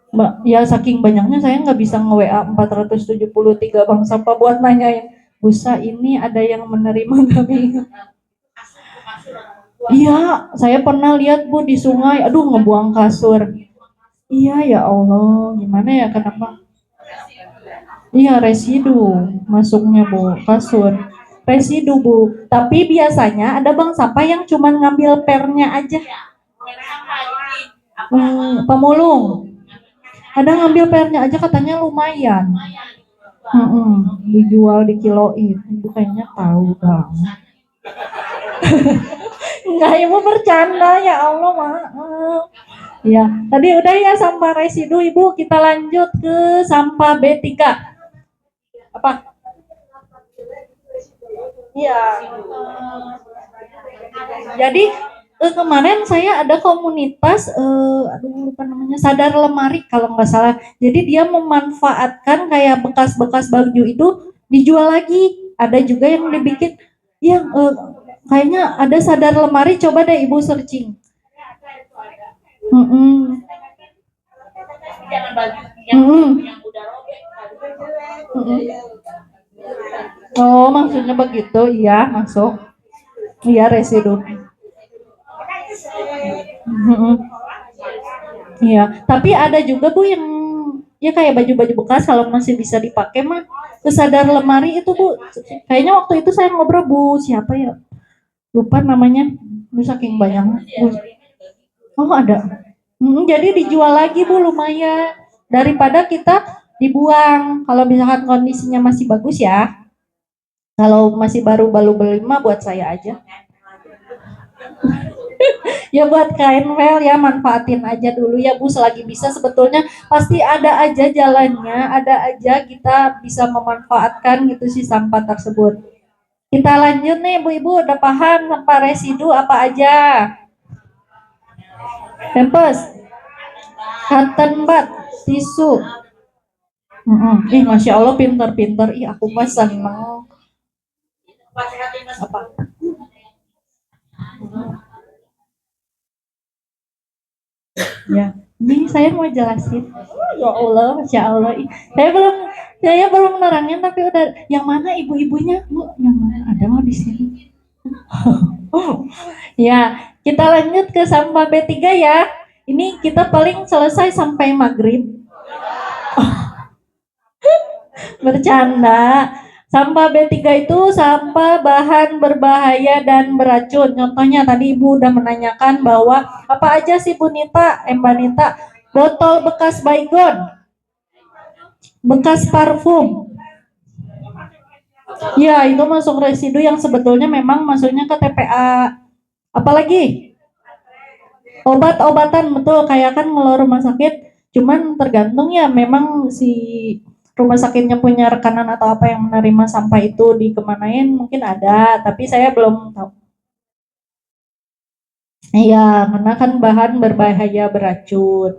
Speaker 4: Mbak, ya saking banyaknya saya nggak bisa nge-WA 473 bank sampah buat nanyain, busa ini ada yang menerima kami. Iya, saya pernah lihat Bu di sungai, aduh ngebuang kasur. Iya ya Allah, gimana ya kenapa? Iya residu masuknya Bu, kasur. Residu Bu, tapi biasanya ada bank sampah yang cuma ngambil pernya aja. Pemulung. Ada ngambil pernya aja katanya lumayan. Dijual di kiloin. Ibu kayaknya tahu bang. Enggak, ibu bercanda ya Allah maaf. Ya, tadi udah ya sampah residu ibu. Kita lanjut ke sampah B3. Apa? Iya. Jadi kemarin saya ada komunitas, aduh lupa namanya, Sadar Lemari kalau nggak salah. Jadi dia memanfaatkan kayak bekas-bekas baju itu dijual lagi. Ada juga yang dibikin, yang kayaknya ada Sadar Lemari. Coba deh ibu searching.
Speaker 5: Jangan baju yang udah robek.
Speaker 4: Oh maksudnya begitu, iya masuk. Iya residu. Iya, tapi ada juga Bu yang ya kayak baju-baju bekas kalau masih bisa dipakai mah ke Sadar Lemari itu Bu. Kayaknya waktu itu saya ngobrol Bu siapa ya? Lupa namanya. Bu saking banyaknya. Oh ada. Jadi dijual lagi Bu lumayan daripada kita dibuang. Kalau misalkan kondisinya masih bagus ya. Kalau masih baru beli mah buat saya aja. Ya buat KNWL ya manfaatin aja dulu ya Bu selagi bisa, sebetulnya pasti ada aja jalannya, ada aja kita bisa memanfaatkan gitu si sampah tersebut. Kita lanjut nih Bu-ibu, udah paham sampah residu apa aja? Pampers, cotton bud, tisu. Masya Allah pinter-pinter, aku mah seneng. Apa? Ya, ini saya mau jelasin. Ya Allah, Masya Allah. Saya belum nerangin tapi udah. Yang mana ibu-ibunya? Bu, yang mana? Ada mau di sini. Ya, kita lanjut ke sampah B3 ya. Ini kita paling selesai sampai maghrib. Bercanda. Sampah B3 itu sampah bahan berbahaya dan beracun. Contohnya tadi Ibu udah menanyakan bahwa apa aja sih Bu Nita, Mbak Nita? Botol bekas Baygon, bekas parfum. Ya, itu masuk residu yang sebetulnya memang masuknya ke TPA. Apalagi? Obat-obatan, betul, kayak kan ngelola rumah sakit. Cuman tergantung ya, memang si rumah sakitnya punya rekanan atau apa yang menerima sampah itu dikemanain mungkin ada, tapi saya belum tahu. Iya, karena kan bahan berbahaya beracun.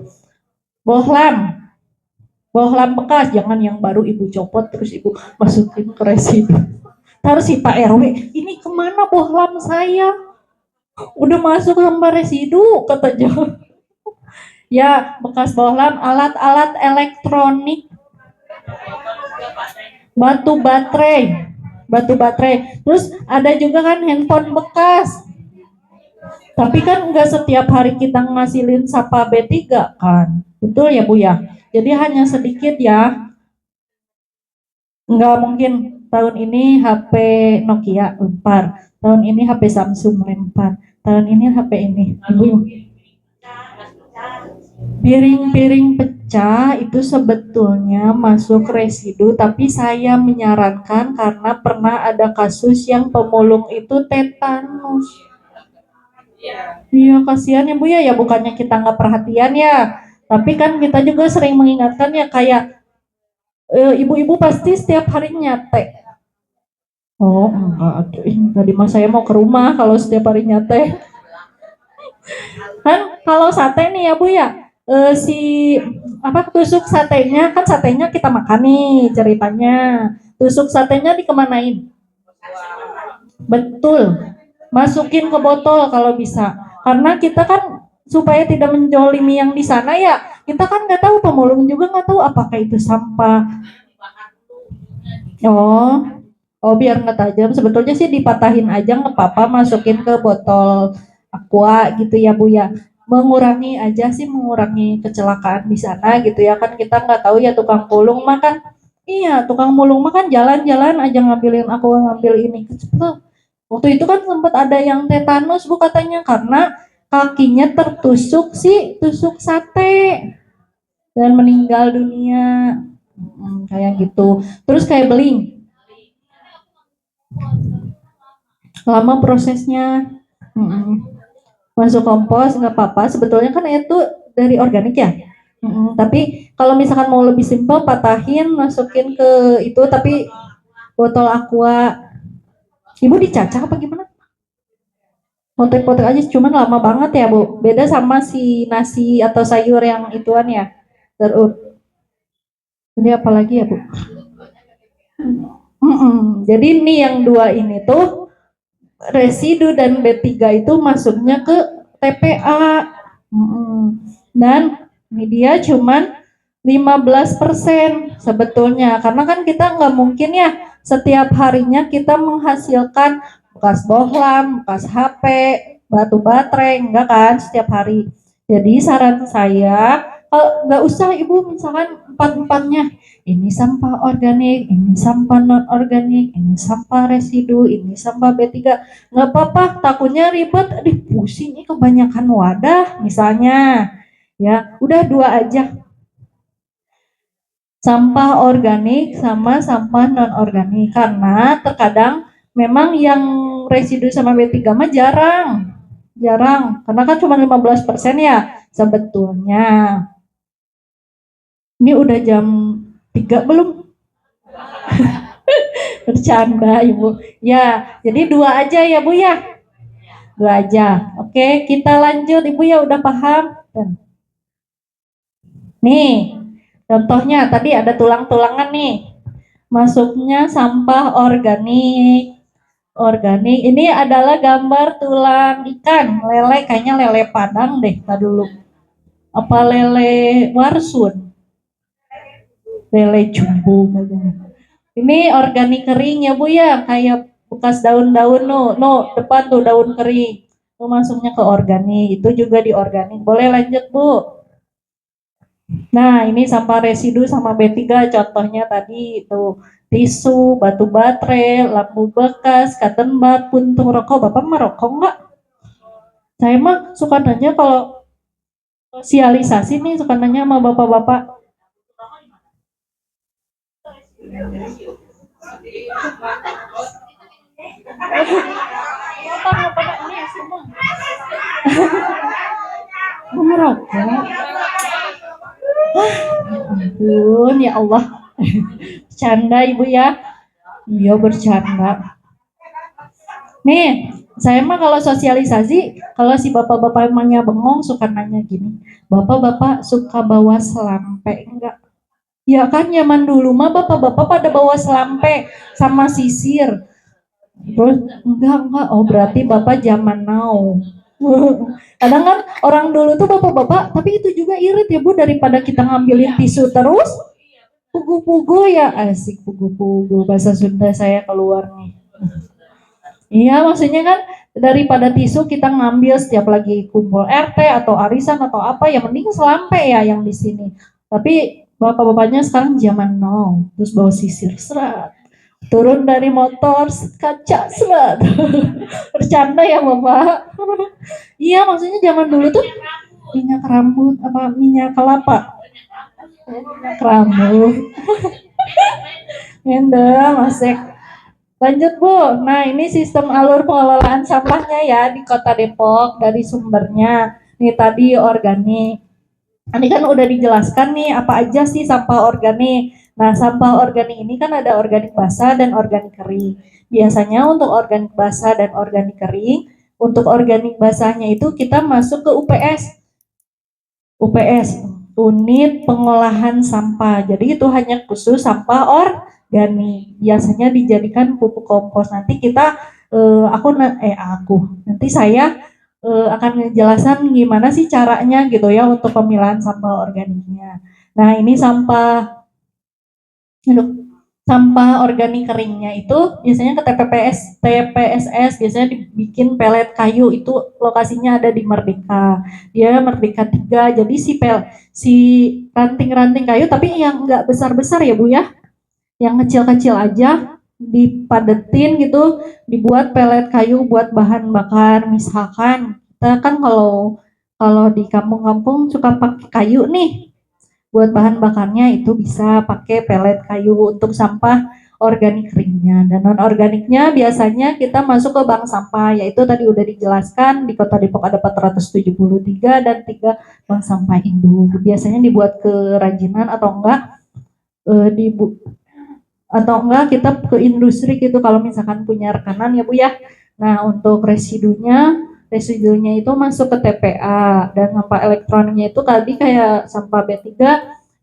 Speaker 4: Bohlam, bohlam bekas, jangan yang baru Ibu copot terus Ibu masukin ke residu. Terus si Pak RW, ini kemana bohlam saya? Udah masuk sampah residu, katanya. Ya, bekas bohlam, alat-alat elektronik, batu baterai. Terus ada juga kan handphone bekas. Tapi kan nggak setiap hari kita ngasilin sampah B3 kan. Betul ya Bu ya? Jadi hanya sedikit ya. Nggak mungkin tahun ini HP Nokia lempar. Tahun ini HP Samsung lempar. Tahun ini HP ini. Ibu. Piring-piring pecah itu sebetulnya masuk residu, tapi saya menyarankan karena pernah ada kasus yang pemulung itu tetanus. Iya kasihan ya Bu ya, ya bukannya kita nggak perhatian ya, tapi kan kita juga sering mengingatkan ya kayak ibu-ibu pasti setiap hari nyate. Oh enggak, tadi mas saya mau ke rumah kalau setiap hari nyate. Kan kalau sate nih ya Bu ya, si apa tusuk satenya kan satenya kita makan nih ceritanya. Tusuk satenya dikemanain? Betul. Masukin ke botol kalau bisa. Karena kita kan supaya tidak menjolimi yang di sana ya, kita kan nggak tahu, pemulung juga nggak tahu apakah itu sampah. Oh, oh biar nggak tajam. Sebetulnya sih dipatahin aja nggak apa-apa, masukin ke botol aqua gitu ya Bu ya. Mengurangi aja sih, mengurangi kecelakaan di sana gitu ya kan, kita nggak tahu ya tukang pulung mah kan. Iya, tukang mulung mah kan jalan-jalan aja ngambilin aqua, ngambil ini kecepet. Waktu itu kan sempat ada yang tetanus Bu katanya karena kakinya tertusuk sih tusuk sate dan meninggal dunia. Kayak gitu. Terus kayak beling, lama prosesnya. Masuk kompos nggak apa-apa. Sebetulnya kan itu dari organik ya. Tapi kalau misalkan mau lebih simpel, patahin, masukin ke itu. Tapi botol aqua, ibu dicacah apa gimana? Potek-potek aja, cuman lama banget ya Bu. Beda sama si nasi atau sayur yang ituan ya. Terus, jadi apalagi ya Bu? Jadi ini yang dua ini tuh residu dan B3 itu masuknya ke TPA. Dan media cuman 15% sebetulnya, karena kan kita nggak mungkin ya setiap harinya kita menghasilkan bekas bohlam, bekas HP, batu baterai, enggak kan setiap hari. Jadi saran saya, kalau nggak usah Ibu misalkan empat-empatnya, ini sampah organik, ini sampah non organik, ini sampah residu, ini sampah B3. Nggak apa-apa, takutnya ribet, aduh pusing nih kebanyakan wadah misalnya. Ya, udah dua aja. Sampah organik sama sampah non organik, karena terkadang memang yang residu sama B3 mah jarang. Jarang, karena kan cuma 15% ya sebetulnya. Ini udah jam 3 belum? Bercanda Ibu. Ya, jadi dua aja ya Bu ya. Dua aja. Oke, kita lanjut Ibu ya, udah paham? Nih, contohnya tadi ada tulang-tulangan nih. Masuknya sampah organik. Organik. Ini adalah gambar tulang ikan, lele, kayaknya lele padang deh, tadi dulu. Apa lele warsun? Lele jumbo kayaknya. Ini organik kering ya Bu ya, kayak bekas daun-daun no, depan tuh daun kering. Itu masuknya ke organik, itu juga di organik. Boleh lanjut Bu. Nah, ini sampah residu sama B3 contohnya tadi itu tisu, batu baterai, lampu bekas, cotton bud, puntung rokok. Bapak merokok nggak? Saya mah suka nanya kalau sosialisasi nih, suka nanya sama bapak-bapak. Merokok. Ampun ya Allah. Bercanda Ibu ya. Iya bercanda. Nih, saya mah kalau sosialisasi, kalau si bapak-bapak emangnya bengong suka nanya gini, bapak-bapak suka bawa selampe enggak? Ya kan zaman dulu mah bapak-bapak pada bawa selampe sama sisir. Terus enggak, oh berarti bapak zaman now. Kadang kan orang dulu tuh bapak-bapak, tapi itu juga irit ya Bu, daripada kita ngambilin tisu terus, pugu-pugu ya, asik pugu-pugu, bahasa Sunda saya keluar nih. Iya, maksudnya kan daripada tisu kita ngambil setiap lagi kumpul RT atau arisan atau apa, ya mending selampe ya yang di sini. Tapi bapak-bapaknya sekarang zaman now, terus bawa sisir serat, turun dari motor kaca serat. Bercanda ya Bapak. Iya, maksudnya zaman dulu tuh minyak rambut apa minyak kelapa. Minyak rambut. Ngendel, masek. Lanjut Bu, nah ini sistem alur pengelolaan sampahnya ya di Kota Depok dari sumbernya. Nih tadi organik. Ini kan udah dijelaskan nih apa aja sih sampah organik. Nah sampah organik ini kan ada organik basah dan organik kering. Biasanya untuk organik basah dan organik kering, untuk organik basahnya itu kita masuk ke UPS. UPS, unit pengolahan sampah. Jadi itu hanya khusus sampah organik, biasanya dijadikan pupuk kompos. Nanti kita nanti saya akan ngejelasan gimana sih caranya gitu ya untuk pemilahan sampah organiknya. Nah, ini aduh, sampah organik keringnya itu biasanya ke TPSS biasanya dibikin pelet kayu, itu lokasinya ada di Merdeka. Dia Merdeka 3. Jadi si ranting-ranting kayu tapi yang enggak besar-besar ya Bu ya, yang kecil-kecil aja dipadetin gitu, dibuat pelet kayu buat bahan bakar. Misalkan kita kan kalau kalau di kampung-kampung suka pakai kayu nih, buat bahan bakarnya itu bisa pakai pelet kayu untuk sampah organik keringnya. Dan non organiknya biasanya kita masuk ke bank sampah, yaitu tadi udah dijelaskan di Kota Depok ada 473 dan 3 bank sampah induk. Biasanya dibuat kerajinan atau enggak eh, di atau enggak kita ke industri gitu kalau misalkan punya rekanan ya Bu ya. Nah, untuk residunya itu masuk ke TPA, dan sampah elektroniknya itu tadi kayak sampah B3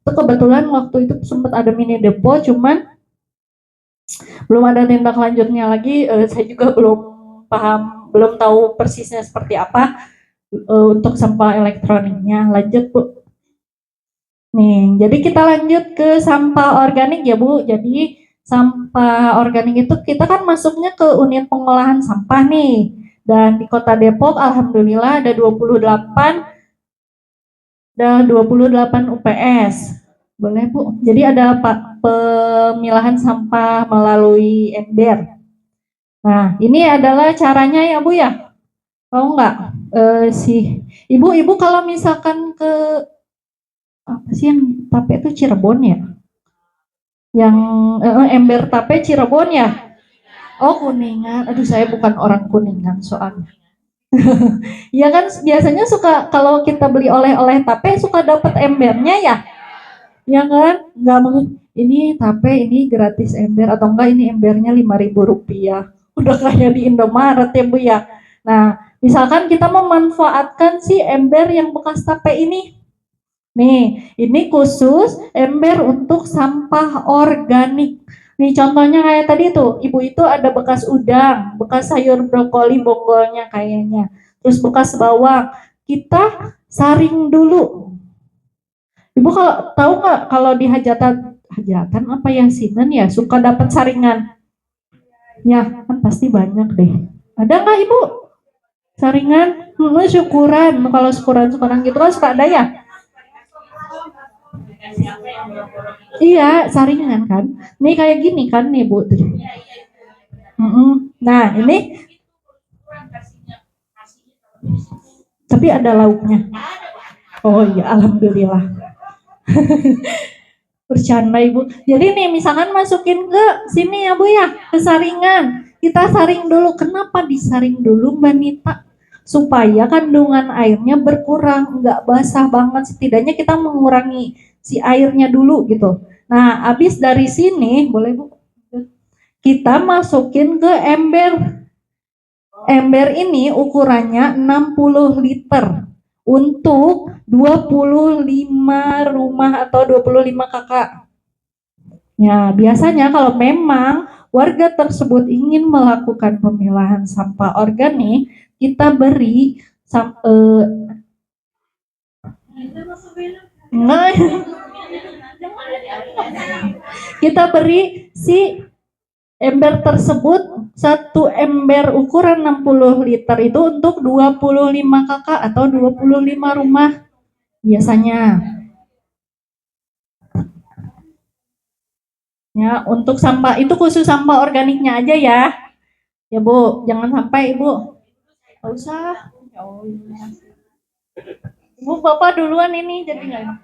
Speaker 4: itu kebetulan waktu itu sempat ada mini depo, cuman belum ada tindak lanjutnya lagi. Saya juga belum paham, belum tahu persisnya seperti apa untuk sampah elektroniknya. Lanjut Bu. Nih, jadi kita lanjut ke sampah organik ya Bu. Jadi sampah organik itu kita kan masuknya ke unit pengolahan sampah nih. Dan di Kota Depok alhamdulillah ada 28 UPS. Boleh Bu. Jadi ada pemilahan sampah melalui ember. Nah, ini adalah caranya ya Bu ya. Tahu nggak? Ibu-ibu kalau misalkan ke apa sih yang tape itu Cirebon ya? Yang ember tape Cirebon ya? Oh Kuningan. Aduh saya bukan orang Kuningan soalnya. Ya kan biasanya suka kalau kita beli oleh-oleh tape suka dapat embernya ya? Ya kan? Nggak mungkin ini tape ini gratis ember atau enggak ini embernya Rp5.000. Udah kayak di Indomaret ya Bu ya. Nah, misalkan kita memanfaatkan si ember yang bekas tape ini. Nih, ini khusus ember untuk sampah organik. Nih contohnya kayak tadi tuh, ibu itu ada bekas udang, bekas sayur brokoli bonggolnya kayaknya, terus bekas bawang. Kita saring dulu. Ibu kalau tahu nggak kalau di hajatan apa ya Sinan ya suka dapat saringan? Ya kan pasti banyak deh. Ada nggak ibu saringan? Syukuran. Kalau syukuran gitu kan suka ada ya. Iya, saringan kan. Nih kayak gini kan nih Bu. Nah ini tapi ada lauknya. Oh iya, alhamdulillah. Bercanda Ibu. Jadi nih misalkan masukin ke sini ya Bu ya, ke saringan. Kita saring dulu. Kenapa disaring dulu Mbak Nita? Supaya kandungan airnya berkurang, nggak basah banget. Setidaknya kita mengurangi si airnya dulu gitu. Nah, habis dari sini, boleh Bu? Kita masukin ke ember. Ember ini ukurannya 60 liter untuk 25 rumah atau 25 kakak. Ya, biasanya kalau memang warga tersebut ingin melakukan pemilahan sampah organik, kita beri nah, kita beri si ember tersebut, satu ember ukuran 60 liter itu untuk 25 kakak atau 25 rumah biasanya. Ya, untuk sampah itu khusus sampah organiknya aja ya. Ya Bu, jangan sampai Ibu. Enggak usah. Oh, iya. Ibu Bapak duluan ini jadi enggak.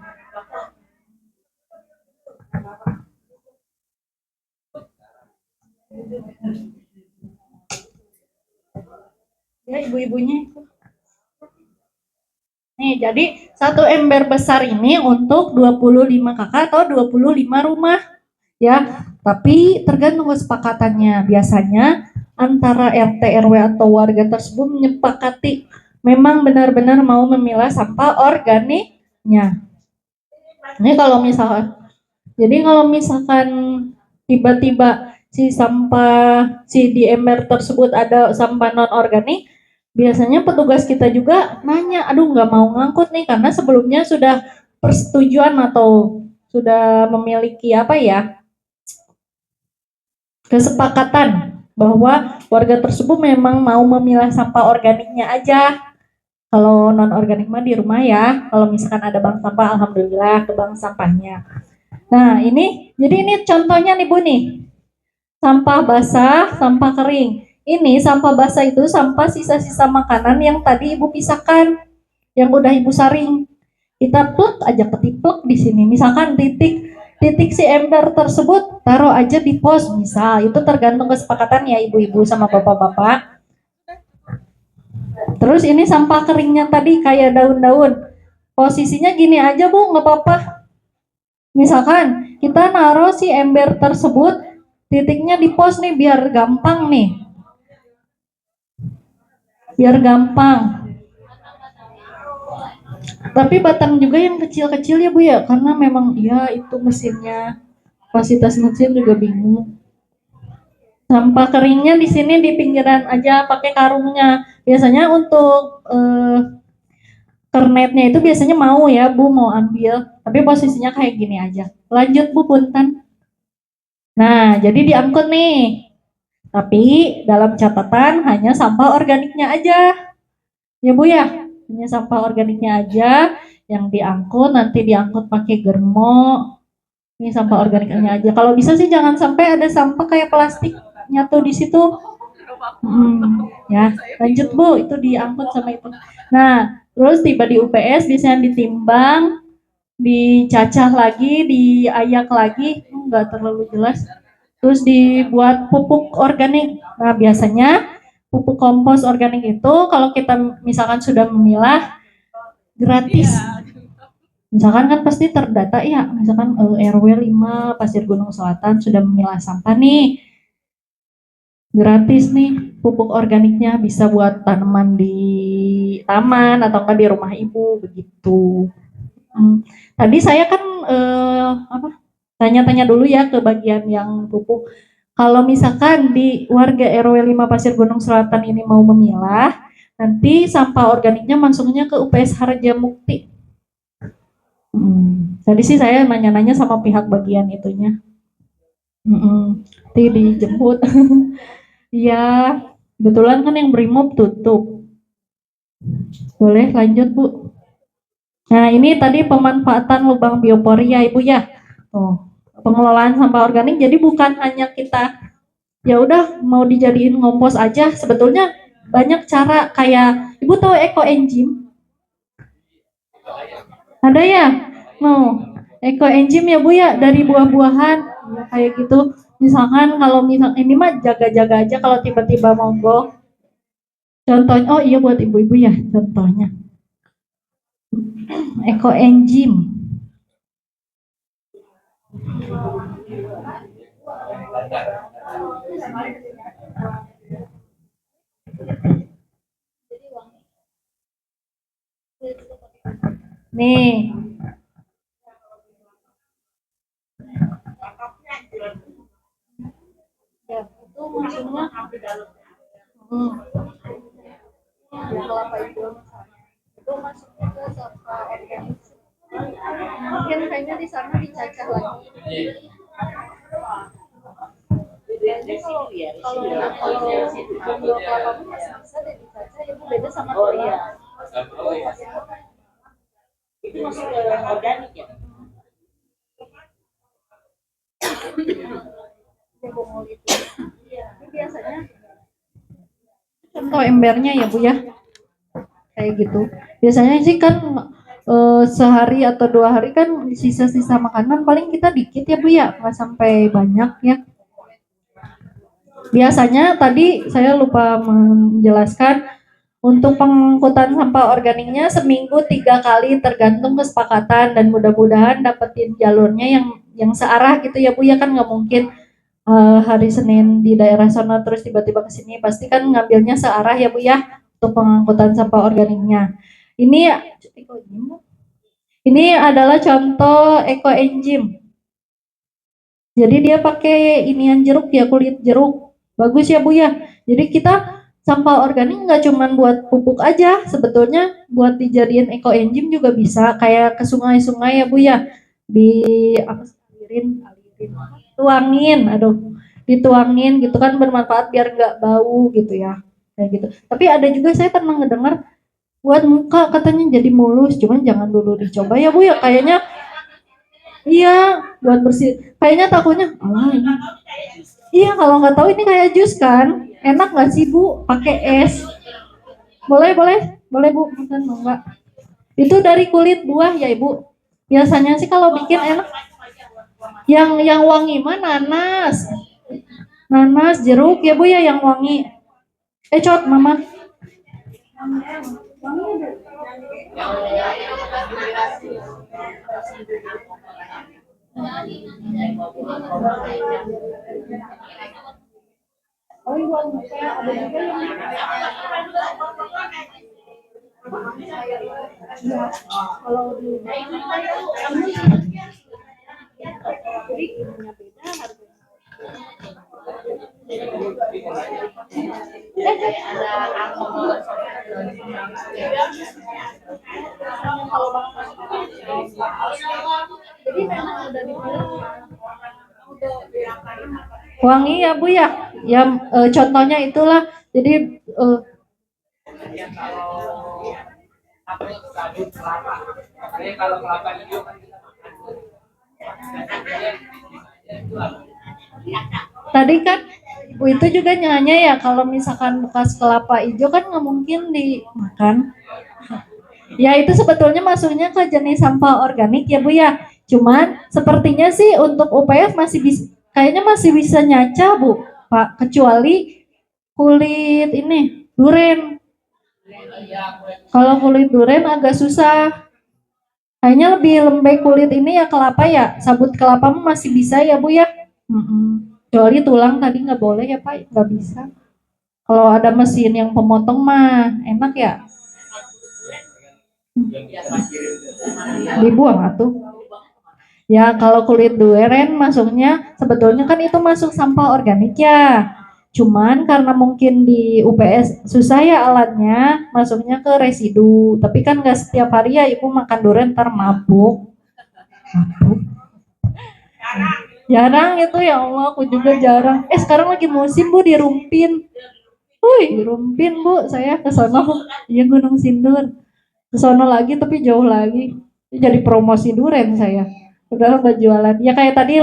Speaker 4: Ya ibu-ibunya itu. Nih, jadi satu ember besar ini untuk 25 kakak atau 25 rumah. Ya, tapi tergantung kesepakatannya. Biasanya antara RT RW atau warga tersebut menyepakati memang benar-benar mau memilah sampah organiknya. Ini kalau misalkan, jadi kalau misalkan tiba-tiba si di ember tersebut ada sampah non organik, biasanya petugas kita juga nanya, aduh nggak mau ngangkut nih karena sebelumnya sudah persetujuan atau sudah memiliki apa ya, kesepakatan bahwa warga tersebut memang mau memilah sampah organiknya aja. Kalau non organik mah di rumah ya. Kalau misalkan ada bank sampah, alhamdulillah ke bank sampahnya. Nah ini, jadi ini contohnya nih Bu nih, sampah basah, sampah kering. Ini sampah basah itu sampah sisa-sisa makanan yang tadi Ibu pisahkan, yang udah Ibu saring. Kita plek aja ketiplek di sini. Misalkan titik titik si ember tersebut taruh aja di pos, misal itu tergantung kesepakatan ya ibu-ibu sama bapak-bapak. Terus ini sampah keringnya tadi kayak daun-daun, posisinya gini aja Bu, nggak apa-apa. Misalkan kita naruh si ember tersebut titiknya di pos nih biar gampang nih, biar gampang. Tapi batang juga yang kecil-kecil ya Bu ya, karena memang ya itu mesinnya, kapasitas mesin juga bingung. Sampah keringnya di sini di pinggiran aja pakai karungnya. Biasanya untuk kernetnya itu biasanya mau ya Bu mau ambil, tapi posisinya kayak gini aja. Lanjut Bu punten. Nah, jadi diangkut nih. Tapi dalam catatan hanya sampah organiknya aja. Ya Bu ya, hanya sampah organiknya aja yang diangkut, nanti diangkut pakai germo. Ini sampah organiknya aja. Kalau bisa sih jangan sampai ada sampah kayak plastik nyatu di situ. Ya, lanjut Bu, itu diangkut sama itu. Nah, terus tiba di UPS biasanya ditimbang, dicacah lagi, diayak lagi, nggak terlalu jelas. Terus dibuat pupuk organik. Nah, biasanya pupuk kompos organik itu kalau kita misalkan sudah memilah gratis. Misalkan kan pasti terdata ya, misalkan RW 5 Pasir Gunung Selatan sudah memilah sampah nih. Gratis nih pupuk organiknya, bisa buat tanaman di taman atau enggak di rumah ibu begitu. Tadi saya kan tanya-tanya dulu ya ke bagian yang pupuk. Kalau misalkan di warga RW 5 Pasir Gunung Selatan ini mau memilah, nanti sampah organiknya masuknya ke UPS Harjamukti. Tadi sih saya nanya-nanya sama pihak bagian itunya. Nanti dijemput. Iya, kebetulan kan yang Brimob tutup. Boleh lanjut Bu. Nah ini tadi pemanfaatan lubang biopori ya Ibu ya. Pengelolaan sampah organik jadi bukan hanya kita ya udah mau dijadiin ngompos aja, sebetulnya banyak cara. Kayak Ibu tahu ekoenzim? Ada ya? Ekoenzim ya Bu ya, dari buah-buahan ya, kayak gitu. Misalkan kalau ini mah jaga-jaga aja kalau tiba-tiba mogok. Contohnya, oh iya buat ibu-ibu ya contohnya. Ekoenzim. Nih. Ya, itu maksudnya kelapa hijau itu masuknya ke sampah organik. Mungkin kayaknya di sana dicacah lagi. Jadi kalau bumbu kelapa masih bisa deh dicacah, itu beda sama ya.
Speaker 5: Itu masuk ke organik ya?
Speaker 4: Ini biasanya contoh embernya ya Bu ya, kayak gitu. Biasanya sih kan sehari atau 2 hari kan sisa-sisa makanan paling kita dikit ya Bu ya, nggak sampai banyak ya. Biasanya tadi saya lupa menjelaskan, untuk pengangkutan sampah organiknya seminggu 3 kali tergantung kesepakatan, dan mudah-mudahan dapetin jalurnya yang searah gitu ya Bu ya, kan nggak mungkin hari Senin di daerah sana terus tiba-tiba ke sini, pasti kan ngambilnya searah ya Bu ya untuk pengangkutan sampah organiknya. Ini adalah contoh ekoenzim. Jadi dia pakai inian jeruk ya, kulit jeruk. Bagus ya Bu ya. Jadi kita sampah organik nggak cuman buat pupuk aja, sebetulnya buat dijadiin eco enzim juga bisa, kayak ke sungai-sungai ya Bu ya, di apa sih, tuangin, aduh, dituangin gitu kan bermanfaat biar nggak bau gitu ya, kayak gitu. Tapi ada juga saya pernah ngedengar buat muka katanya jadi mulus, cuman jangan dulu dicoba ya Bu ya, kayaknya iya buat bersih, kayaknya takutnya, ini iya kalau nggak tahu ini kayak jus kan, enak nggak sih Bu pakai es? Boleh, boleh, boleh Bu, makan mau nggak? Itu dari kulit buah ya Ibu. Biasanya sih kalau bikin enak, yang wangi mah nanas, nanas, jeruk ya Bu ya yang wangi. Cot, Mama. Oh iya, ada juga yang kalau di jadi ilmunya beda harganya. Jadi memang udah dibilang wangi ya Bu ya. Ya contohnya itulah. Jadi
Speaker 5: kalau kelapa hijau kan
Speaker 4: tadi kan Ibu itu juga nanya ya kalau misalkan bekas kelapa hijau kan nggak mungkin dimakan. Ya itu sebetulnya masuknya ke jenis sampah organik ya Bu ya. Cuman sepertinya sih untuk UPF masih bisa, kayaknya masih bisa nyaca Bu Pak, kecuali kulit ini duren. Kalau kulit duren agak susah. Kayaknya lebih lembek kulit ini ya kelapa ya. Sabut kelapa masih bisa ya Bu ya. Kecuali tulang tadi nggak boleh ya Pak, nggak bisa. Kalau ada mesin yang pemotong mah enak ya. Dibuang atuh. Ya kalau kulit duren masuknya sebetulnya kan itu masuk sampah organik ya. Cuman karena mungkin di UPS susah ya alatnya, masuknya ke residu. Tapi kan nggak setiap hari ya ibu makan durian ntar mabuk. Mabuk. Jarang itu ya Allah, aku juga jarang. Sekarang lagi musim Bu di Rumpin. Wih, Rumpin Bu, saya ke sono. Iya Gunung Sindur. Ke sono lagi tapi jauh lagi. Jadi promosi duren saya. Udah nggak jualan. Ya kayak tadi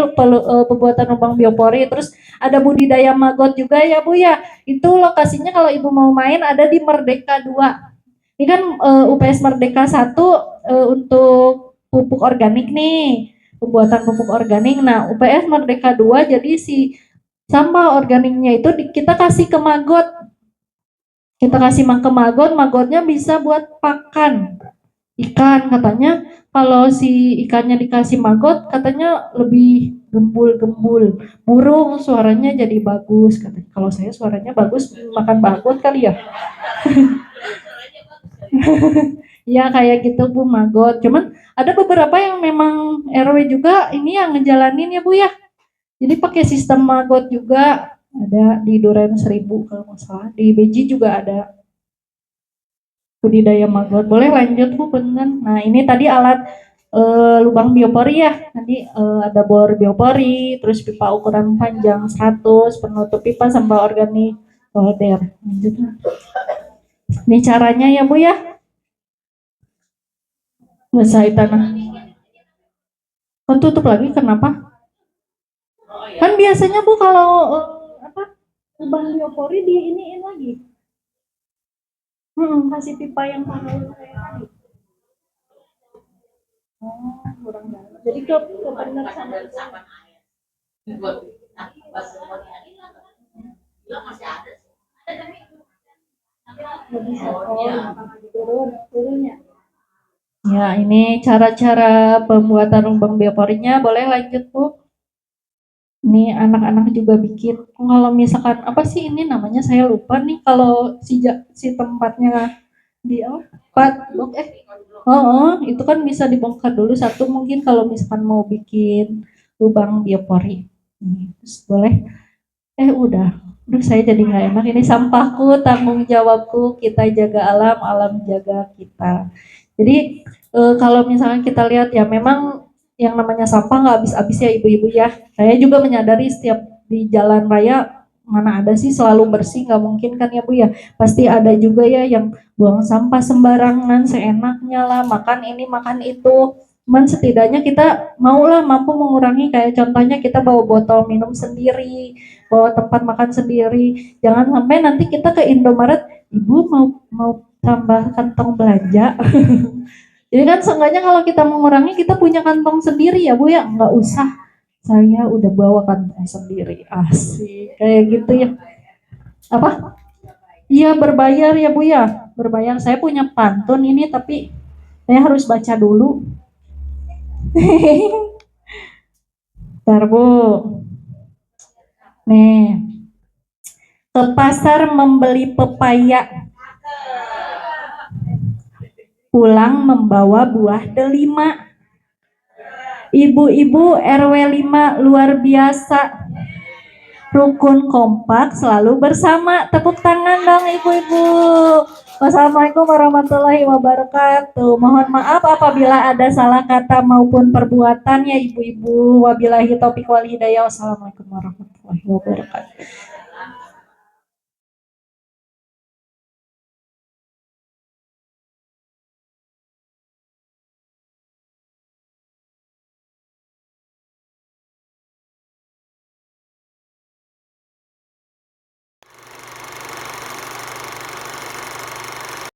Speaker 4: pembuatan lubang biopori, terus ada budidaya maggot juga ya Bu ya. Itu lokasinya kalau Ibu mau main ada di Merdeka 2. Ini kan UPS Merdeka 1 untuk pupuk organik nih. Pembuatan pupuk organik. Nah, UPS Merdeka 2 jadi si sampah organiknya itu kita kasih ke maggot. Kita kasih ke maggot, maggotnya bisa buat pakan ikan katanya. Kalau si ikannya dikasih maggot katanya lebih gembul-gembul, murung, suaranya jadi bagus katanya. Kalau saya suaranya bagus makan maggot kali ya. Ya kayak gitu Bu maggot. Cuman ada beberapa yang memang RW juga ini yang ngejalanin ya Bu ya. Jadi pakai sistem maggot juga, ada di Duren 1000 kalau nggak salah. Di Beji juga ada budidaya maggot. Boleh lanjut Bu, bener. Nah ini tadi alat lubang biopori ya. Nanti ada bor biopori, terus pipa ukuran panjang 100, penutup pipa sampah organik solder. Lanjut. Ini caranya ya Bu ya. Basahi tanah. Kok tutup lagi kenapa? Kan biasanya Bu kalau lubang biopori di iniin lagi. Kasih pipa yang panas kayak tadi. Oh, kurang dalam. Jadi ke benar sama air. Ya, ini cara-cara pembuatan lubang bioporinya. Boleh lanjut Bu. Ini anak-anak juga bikin. Kalau misalkan apa sih ini namanya saya lupa nih kalau si tempatnya di blok itu kan bisa dibongkar dulu satu mungkin kalau misalkan mau bikin lubang biopori. Terus boleh udah Aduh, saya jadi nggak enak. Ini sampahku, tanggung jawabku. Kita jaga alam, alam jaga kita. Jadi kalau misalnya kita lihat ya, memang yang namanya sampah nggak habis-habis ya ibu-ibu ya. Saya juga menyadari setiap di jalan raya mana ada sih selalu bersih, nggak mungkin kan ya Bu ya. Pasti ada juga ya yang buang sampah sembarangan, seenaknya lah, makan ini makan itu. Cuman setidaknya kita maulah mampu mengurangi, kayak contohnya kita bawa botol minum sendiri, bawa tempat makan sendiri. Jangan sampai nanti kita ke Indomaret, ibu mau mau tambah kantong belanja. Jadi kan seenggaknya kalau kita mengurangi, kita punya kantong sendiri ya Bu ya, nggak usah saya udah bawa kantong sendiri, asik kayak gitu ya. Apa? Iya berbayar ya Bu ya, berbayar. Saya punya pantun ini tapi saya harus baca dulu. Bentar Bu. Nih, ke pasar membeli pepaya, pulang membawa buah delima. Ibu-ibu RW 5 luar biasa, rukun kompak selalu bersama. Tepuk tangan dong ibu-ibu. Wassalamualaikum warahmatullahi wabarakatuh. Mohon maaf apabila ada salah kata maupun perbuatan ya ibu-ibu. Wabillahi taufiq wal hidayah. Wassalamualaikum warahmatullahi wabarakatuh.